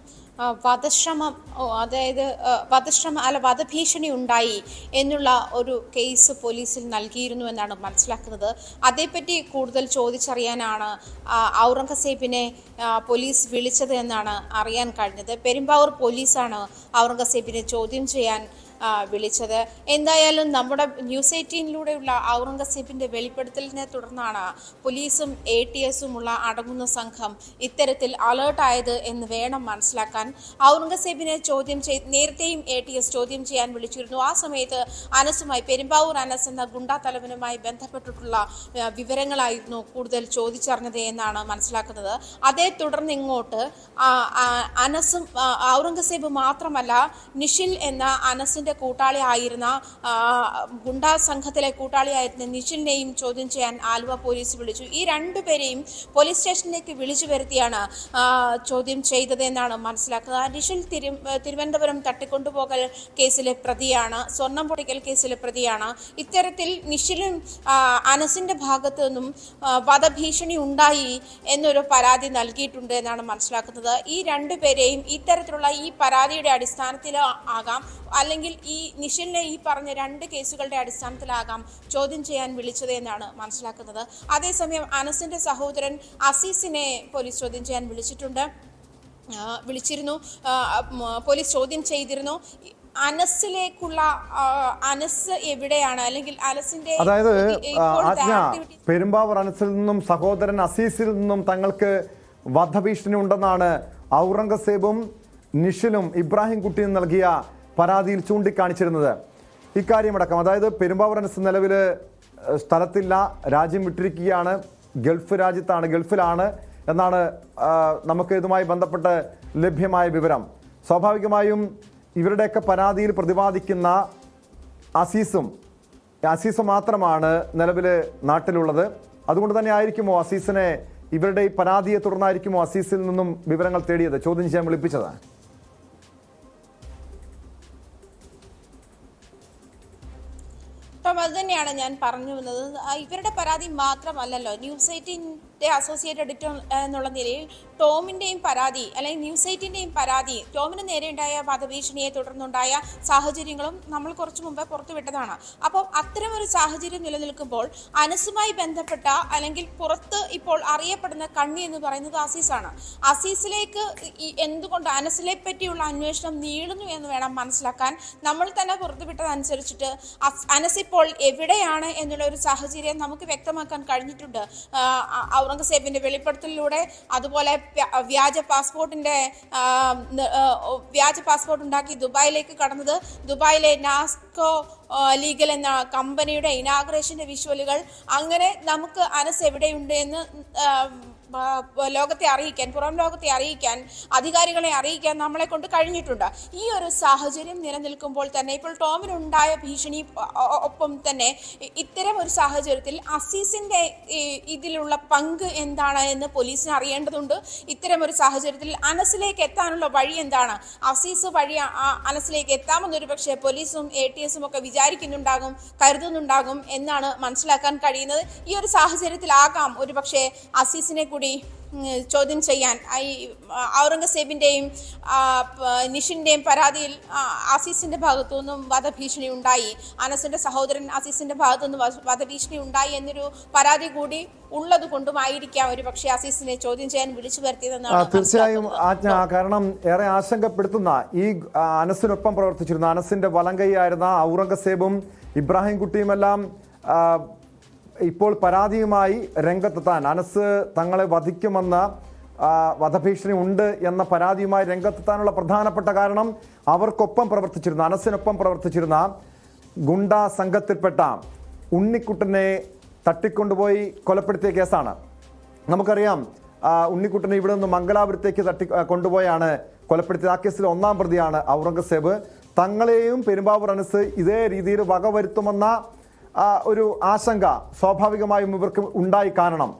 വധഭീഷണി ഉണ്ടായി എന്നുള്ള ഒരു കേസ് പോലീസിൽ നൽകിയിരുന്നു എന്നാണ് മനസ്സിലാക്കുന്നത്. അതേപ്പറ്റി കൂടുതൽ ചോദിച്ചറിയാനാണ് ഔറംഗസേബിനെ പോലീസ് വിളിച്ചത് എന്നാണ് അറിയാൻ കഴിഞ്ഞത്. പെരുമ്പാവൂർ പോലീസാണ് ഔറംഗസേബിനെ ചോദ്യം ചെയ്യാൻ വിളിച്ചത്. എന്തായാലും നമ്മുടെ ന്യൂസ് 18ലൂടെയുള്ള ഔറംഗസേബിന്റെ വെളിപ്പെടുത്തലിനെ തുടർന്നാണ് പോലീസും ATSഉം അടങ്ങുന്ന സംഘം ഇത്തരത്തിൽ അലേർട്ടായത് എന്ന് വേണം മനസ്സിലാക്കാൻ. ഔറംഗസേബിനെ നേരത്തെയും ATS ചോദ്യം ചെയ്യാൻ വിളിച്ചിരുന്നു. ആ സമയത്ത് അനസുമായി, പെരുമ്പാവൂർ അനസ് എന്ന ഗുണ്ടാ തലവനുമായി ബന്ധപ്പെട്ടിട്ടുള്ള വിവരങ്ങളായിരുന്നു കൂടുതൽ ചോദിച്ചറിഞ്ഞത് എന്നാണ് മനസ്സിലാക്കുന്നത്. അതേ തുടർന്ന് ഇങ്ങോട്ട് അനസും ഔറംഗസേബ് മാത്രമല്ല, നിഷിൽ എന്ന അനസിന്റെ കൂട്ടാളിയായിരുന്ന ഗുണ്ടാ സംഘത്തിലെ കൂട്ടാളിയായിരുന്ന നിഷിലിനെയും ചോദ്യം ചെയ്യാൻ ആലുവ പോലീസ് വിളിച്ചു. ഈ രണ്ടുപേരെയും പോലീസ് സ്റ്റേഷനിലേക്ക് വിളിച്ചു വരുത്തിയാണ് ചോദ്യം ചെയ്തത് എന്നാണ് മനസ്സിലാക്കുന്നത്. നിഷിൽ തിരുവനന്തപുരം തട്ടിക്കൊണ്ടുപോകൽ കേസിലെ പ്രതിയാണ്, സ്വർണം പൊട്ടിക്കൽ കേസിലെ പ്രതിയാണ്. ഇത്തരത്തിൽ നിഷിലും അനസിന്റെ ഭാഗത്തു നിന്നും വധഭീഷണി ഉണ്ടായി എന്നൊരു പരാതി നൽകിയിട്ടുണ്ട് എന്നാണ് മനസ്സിലാക്കുന്നത്. ഈ രണ്ടുപേരെയും ഇത്തരത്തിലുള്ള ഈ പരാതിയുടെ അടിസ്ഥാനത്തിൽ ആകാം, അല്ലെങ്കിൽ ഈ നിഷിലിനെ ഈ പറഞ്ഞ 2 കേസുകളുടെ അടിസ്ഥാനത്തിലാകാം ചോദ്യം ചെയ്യാൻ വിളിച്ചത് എന്നാണ് മനസ്സിലാക്കുന്നത്. അതേസമയം അനസിന്റെ സഹോദരൻ അസീസിനെ പോലീസ് ചോദ്യം ചെയ്യാൻ വിളിച്ചിരുന്നു. പോലീസ് ചോദ്യം ചെയ്തിരുന്നു. അനസ് എവിടെയാണ്, അല്ലെങ്കിൽ അനസിന്റെ, അതായത് പെരുമ്പാവൂർ അനസിൽ നിന്നും സഹോദരൻ അസീസിൽ നിന്നും തങ്ങൾക്ക് വധഭീഷണി ഉണ്ടെന്നാണ് ഔറംഗസേബും നിഷിലും ഇബ്രാഹിംകുട്ടിയും നൽകിയ പരാതിയിൽ ചൂണ്ടിക്കാണിച്ചിരുന്നത്. ഇക്കാര്യമടക്കം, അതായത് പെരുമ്പാവൂർ അനസ് നിലവിൽ സ്ഥലത്തില്ല, രാജ്യം വിട്ടിരിക്കുകയാണ്, ഗൾഫിലാണ് എന്നാണ് നമുക്ക് ഇതുമായി ബന്ധപ്പെട്ട് ലഭ്യമായ വിവരം. സ്വാഭാവികമായും ഇവരുടെയൊക്കെ പരാതിയിൽ പ്രതിപാദിക്കുന്ന അസീസ് മാത്രമാണ് നിലവിൽ നാട്ടിലുള്ളത്. അതുകൊണ്ട് തന്നെ ആയിരിക്കുമോ അസീസിനെ, ഇവരുടെ ഈ പരാതിയെ തുടർന്നായിരിക്കുമോ അസീസിൽ നിന്നും വിവരങ്ങൾ തേടിയത്, ചോദ്യം ചെയ്യാൻ വിളിപ്പിച്ചത്? അത് തന്നെയാണ് ഞാൻ പറഞ്ഞു വന്നത്. ഇവരുടെ പരാതി മാത്രമല്ലല്ലോ, ന്യൂസ് 18 അസോസിയേറ്റ് എഡിറ്റർ എന്നുള്ള നിലയിൽ ടോമിൻ്റെയും പരാതി അല്ലെങ്കിൽ ന്യൂസ് 8-ൻ്റെയും പരാതി, ടോമിന് നേരെയുണ്ടായ വധഭീഷണിയെ തുടർന്നുണ്ടായ സാഹചര്യങ്ങളും നമ്മൾ കുറച്ചു മുമ്പേ പുറത്തുവിട്ടതാണ്. അപ്പോൾ അത്തരമൊരു സാഹചര്യം നിലനിൽക്കുമ്പോൾ അനസുമായി ബന്ധപ്പെട്ട അല്ലെങ്കിൽ പുറത്ത് ഇപ്പോൾ അറിയപ്പെടുന്ന കണ്ണി എന്ന് പറയുന്നത് അസീസാണ്. അസീസിലേക്ക് എന്തുകൊണ്ട് അനസിനെ പറ്റിയുള്ള അന്വേഷണം നീളുന്നു എന്ന് വേണം മനസ്സിലാക്കാൻ. നമ്മൾ തന്നെ പുറത്തുവിട്ടതനുസരിച്ചിട്ട് അനസ് ഇപ്പോൾ എവിടെയാണ് എന്നുള്ള ഒരു സാഹചര്യം നമുക്ക് വ്യക്തമാക്കാൻ കഴിഞ്ഞിട്ടുണ്ട്. ഔറംഗസേബിന്റെ വെളിപ്പെടുത്തലിലൂടെ, അതുപോലെ വ്യാജ പാസ്പോർട്ട് ഉണ്ടാക്കി ദുബായിലേക്ക് കടന്നത്, ദുബായിലെ നാസ്കോ ലീഗൽ എന്ന കമ്പനിയുടെ ഇനാഗ്രേഷന്റെ വിഷ്വലുകൾ, അങ്ങനെ നമുക്ക് അനസ് എവിടെയുണ്ട് എന്ന് ലോകത്തെ അറിയിക്കാൻ, പുറം ലോകത്തെ അറിയിക്കാൻ, അധികാരികളെ അറിയിക്കാൻ നമ്മളെ കൊണ്ട് കഴിഞ്ഞിട്ടുണ്ട്. ഈ ഒരു സാഹചര്യം നിലനിൽക്കുമ്പോൾ തന്നെ ഇപ്പോൾ ടോമിനുണ്ടായ ഭീഷണി ഒപ്പം തന്നെ ഇത്തരം ഒരു സാഹചര്യത്തിൽ അസീസിന്റെ ഇതിലുള്ള പങ്ക് എന്താണ് എന്ന് പോലീസിന് അറിയേണ്ടതുണ്ട്. ഇത്തരം ഒരു സാഹചര്യത്തിൽ അനസിലേക്ക് എത്താനുള്ള വഴി എന്താണ്, അസീസ് വഴി അനസിലേക്ക് എത്താമെന്നൊരു പക്ഷേ പോലീസും ATSും ഒക്കെ വിചാരിക്കുന്നുണ്ടാകും, കരുതുന്നുണ്ടാകും എന്നാണ് മനസ്സിലാക്കാൻ കഴിയുന്നത്. ഈ ഒരു സാഹചര്യത്തിലാകാം ഒരു പക്ഷേ അസീസിനെ കൂടി ചോദ്യം ചെയ്യാൻ ഔറംഗസേബിന്റെയും നിഷിന്റെയും പരാതിയിൽ അസീസിന്റെ ഭാഗത്തു നിന്നും വധഭീഷണി ഉണ്ടായി, അനസിന്റെ സഹോദരൻ അസീസിന്റെ ഭാഗത്തു നിന്ന് വധഭീഷണി ഉണ്ടായി എന്നൊരു പരാതി കൂടി ഉള്ളത് കൊണ്ടുമായിരിക്കാം ഒരു പക്ഷേ അസീസിനെ ചോദ്യം ചെയ്യാൻ വിളിച്ചു വരുത്തിയതെന്നാണ്. തീർച്ചയായും കാരണം ഏറെ ആശങ്കപ്പെടുത്തുന്ന ഈ അനസിനൊപ്പം പ്രവർത്തിച്ചിരുന്ന അനസിന്റെ വലങ്കൈയായിരുന്ന ഔറംഗസേബും ഇബ്രാഹിം കുട്ടിയുമെല്ലാം ഇപ്പോൾ പരാതിയുമായി രംഗത്തെത്താൻ, അനസ് തങ്ങളെ വധിക്കുമെന്ന വധഭീഷണി ഉണ്ട് എന്ന പരാതിയുമായി രംഗത്തെത്താനുള്ള പ്രധാനപ്പെട്ട കാരണം അവർക്കൊപ്പം പ്രവർത്തിച്ചിരുന്ന, അനസിനൊപ്പം പ്രവർത്തിച്ചിരുന്ന ഗുണ്ടാ സംഘത്തിൽപ്പെട്ട ഉണ്ണിക്കുട്ടനെ തട്ടിക്കൊണ്ടുപോയി കൊലപ്പെടുത്തിയ കേസാണ്. നമുക്കറിയാം ഉണ്ണിക്കുട്ടനെ ഇവിടെ നിന്ന് മംഗലാപുരത്തേക്ക് കൊണ്ടുപോയാണ് കൊലപ്പെടുത്തിയത്. ആ കേസിൽ 1-ാം പ്രതിയാണ് ഔറംഗസേബ്. തങ്ങളെയും പെരുമ്പാവൂർ അനസ് ഇതേ രീതിയിൽ വകവരുത്തുമെന്ന ഒരു ആശങ്ക സ്വാഭാവികമായും ഇവർക്ക് ഉണ്ടായി കാണണം.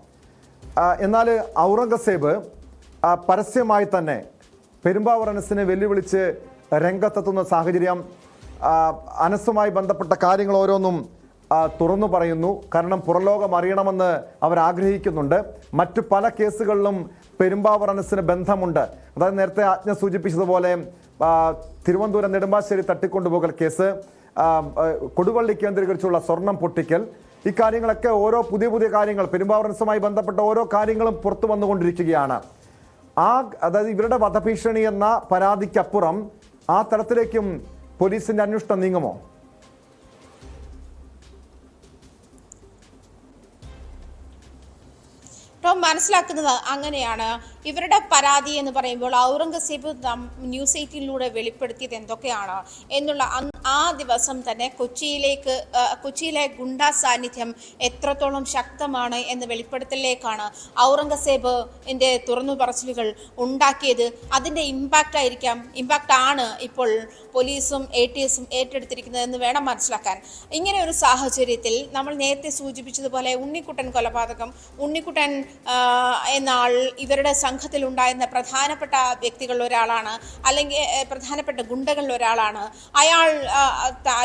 എന്നാൽ ഔറംഗസേബ് പരസ്യമായി തന്നെ പെരുമ്പാവൂർ അനസിനെ വെല്ലുവിളിച്ച് രംഗത്തെത്തുന്ന സാഹചര്യം, അനസുമായി ബന്ധപ്പെട്ട കാര്യങ്ങൾ ഓരോന്നും തുറന്നു പറയുന്നു. കാരണം പുറംലോകം അറിയണമെന്ന് അവർ ആഗ്രഹിക്കുന്നുണ്ട്. മറ്റു പല കേസുകളിലും പെരുമ്പാവൂർ അനസിന് ബന്ധമുണ്ട്. അതായത് നേരത്തെ ആജ്ഞ സൂചിപ്പിച്ചതുപോലെ തിരുവനന്തപുരം നെടുമ്പാശ്ശേരി തട്ടിക്കൊണ്ടുപോകൽ കേസ്, കൊടുവള്ളി കേന്ദ്രീകരിച്ചുള്ള സ്വർണം പൊട്ടിക്കൽ, ഇക്കാര്യങ്ങളൊക്കെ ഓരോ പുതിയ കാര്യങ്ങൾ പെരുമ്പാവൂർ അനസുമായി ബന്ധപ്പെട്ട ഓരോ കാര്യങ്ങളും പുറത്തു വന്നുകൊണ്ടിരിക്കുകയാണ്. അതായത് ഇവരുടെ വധഭീഷണി എന്ന പരാതിക്കപ്പുറം ആ തരത്തിലേക്കും പോലീസിന്റെ അന്വേഷണം നീങ്ങുമോ? ടോം മനസ്സിലാക്കുന്നത് അങ്ങനെയാണ്. ഇവരുടെ പരാതി എന്ന് പറയുമ്പോൾ ഔറംഗസേബ് ന്യൂസ് 8-ലൂടെ വെളിപ്പെടുത്തിയത് എന്തൊക്കെയാണ് എന്നുള്ള ആ ദിവസം തന്നെ കൊച്ചിയിലെ ഗുണ്ടാ സാന്നിധ്യം എത്രത്തോളം ശക്തമാണ് എന്ന വെളിപ്പെടുത്തലിലേക്കാണ് ഔറംഗസേബിന്റെ തുറന്നു പറച്ചിലുകൾ ഉണ്ടാക്കിയത്. അതിന്റെ ഇമ്പാക്റ്റ് ആണ് ഇപ്പോൾ പോലീസും ATSും ഏറ്റെടുത്തിരിക്കുന്നത് എന്ന് വേണം മനസ്സിലാക്കാൻ. ഇങ്ങനെ ഒരു സാഹചര്യത്തിൽ നമ്മൾ നേരത്തെ സൂചിപ്പിച്ചതുപോലെ ഉണ്ണിക്കുട്ടൻ കൊലപാതകം, ഉണ്ണിക്കുട്ടൻ എന്ന ആൾ ഇവരുടെ സംഘത്തിൽ ഉണ്ടായിരുന്ന പ്രധാനപ്പെട്ട വ്യക്തികളിൽ ഒരാളാണ്, അല്ലെങ്കിൽ പ്രധാനപ്പെട്ട ഗുണ്ടകളിൽ ഒരാളാണ്. അയാൾ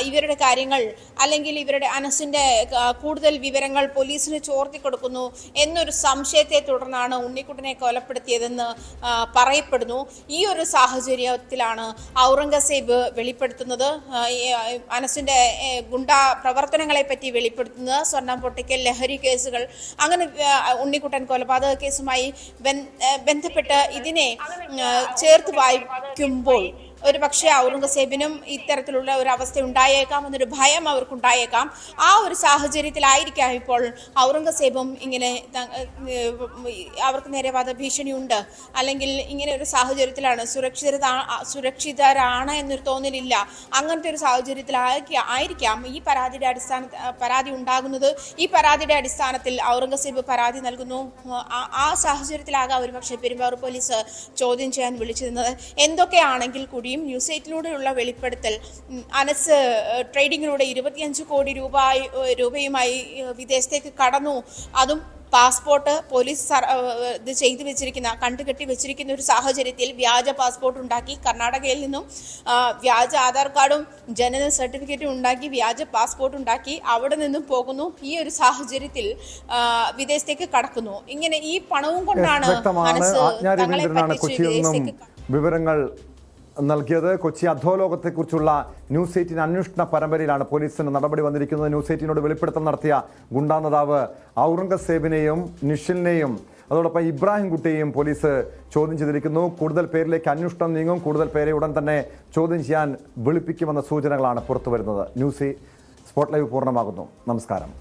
ഇവരുടെ കാര്യങ്ങൾ അല്ലെങ്കിൽ ഇവരുടെ അനസിന്റെ കൂടുതൽ വിവരങ്ങൾ പോലീസിന് ചോർത്തി കൊടുക്കുന്നു എന്നൊരു സംശയത്തെ തുടർന്നാണ് ഉണ്ണിക്കുട്ടനെ കൊലപ്പെടുത്തിയതെന്ന് പറയപ്പെടുന്നു. ഈ ഒരു സാഹചര്യത്തിലാണ് ഔറംഗസേബ് വെളിപ്പെടുത്തുന്നത്, അനസിന്റെ ഗുണ്ടാ പ്രവർത്തനങ്ങളെ പറ്റി വെളിപ്പെടുത്തുന്നത്, സ്വർണം പൊട്ടിക്കൽ, ലഹരി കേസുകൾ, അങ്ങനെ ഉണ്ണിക്കുട്ടൻ കൊലപാതക കേസുമായി ബന്ധപ്പെട്ട് ഇതിനെ ചേർത്ത് വായിക്കുമ്പോൾ ഒരു പക്ഷേ ഔറംഗസേബിനും ഇത്തരത്തിലുള്ള ഒരു അവസ്ഥ ഉണ്ടായേക്കാം എന്നൊരു ഭയം അവർക്കുണ്ടായേക്കാം. ആ ഒരു സാഹചര്യത്തിലായിരിക്കാം ഇപ്പോൾ ഔറംഗസേബും ഇങ്ങനെ അവർക്ക് നേരെ വധഭീഷണിയുണ്ട് അല്ലെങ്കിൽ ഇങ്ങനെ ഒരു സാഹചര്യത്തിലാണ്, സുരക്ഷിതരാണ് എന്നൊരു തോന്നലില്ല, അങ്ങനത്തെ ഒരു സാഹചര്യത്തിലായിരിക്കാം ഈ പരാതി ഉണ്ടാകുന്നത്. ഈ പരാതിയുടെ അടിസ്ഥാനത്തിൽ ഔറംഗസേബ് പരാതി നൽകുന്നു. ആ സാഹചര്യത്തിലാകാം ഒരു പക്ഷേ പെരുമ്പാവൂർ പോലീസ് ചോദ്യം ചെയ്യാൻ വിളിച്ചിരുന്നത്. എന്തൊക്കെയാണെങ്കിൽ കൂടി ന്യൂസ് 8-ലൂടെയുള്ള വെളിപ്പെടുത്തൽ, അനസ് ട്രേഡിങ്ങിലൂടെ 25 കോടി രൂപയുമായി വിദേശത്തേക്ക് കടന്നു, അതും പാസ്പോർട്ട് പോലീസ് ഇത് ചെയ്തു വെച്ചിരിക്കുന്ന കണ്ടുകെട്ടി വെച്ചിരിക്കുന്ന ഒരു സാഹചര്യത്തിൽ വ്യാജ പാസ്പോർട്ട് ഉണ്ടാക്കി കർണാടകയിൽ നിന്നും വ്യാജ ആധാർ കാർഡും ജനന സർട്ടിഫിക്കറ്റും ഉണ്ടാക്കി വ്യാജ പാസ്പോർട്ട് ഉണ്ടാക്കി അവിടെ നിന്നും പോകുന്നു. ഈ ഒരു സാഹചര്യത്തിൽ വിദേശത്തേക്ക് കടക്കുന്നു. ഇങ്ങനെ ഈ പണവും കൊണ്ടാണ് കൊച്ചിയിൽ നിന്നും വിവരങ്ങൾ നൽകിയത്. കൊച്ചി അധോലോകത്തെക്കുറിച്ചുള്ള ന്യൂസ് 18 അന്വേഷണ പരമ്പരയിലാണ് പോലീസിന് നടപടി വന്നിരിക്കുന്നത്. ന്യൂസ് 18നോട് വെളിപ്പെടുത്തൽ നടത്തിയ ഗുണ്ടാ നേതാവ് ഔറംഗസേബിനെയും നിഷിലിനെയും അതോടൊപ്പം ഇബ്രാഹിം കുട്ടിയെയും പോലീസ് ചോദ്യം ചെയ്തിരിക്കുന്നു. കൂടുതൽ പേരിലേക്ക് അന്വേഷണം നീങ്ങും. കൂടുതൽ പേരെ ഉടൻ തന്നെ ചോദ്യം ചെയ്യാൻ വിളിപ്പിക്കുമെന്ന സൂചനകളാണ് പുറത്തുവരുന്നത്. ന്യൂസ് സ്പോട്ട് ലൈവ് പൂർണ്ണമാകുന്നു. നമസ്കാരം.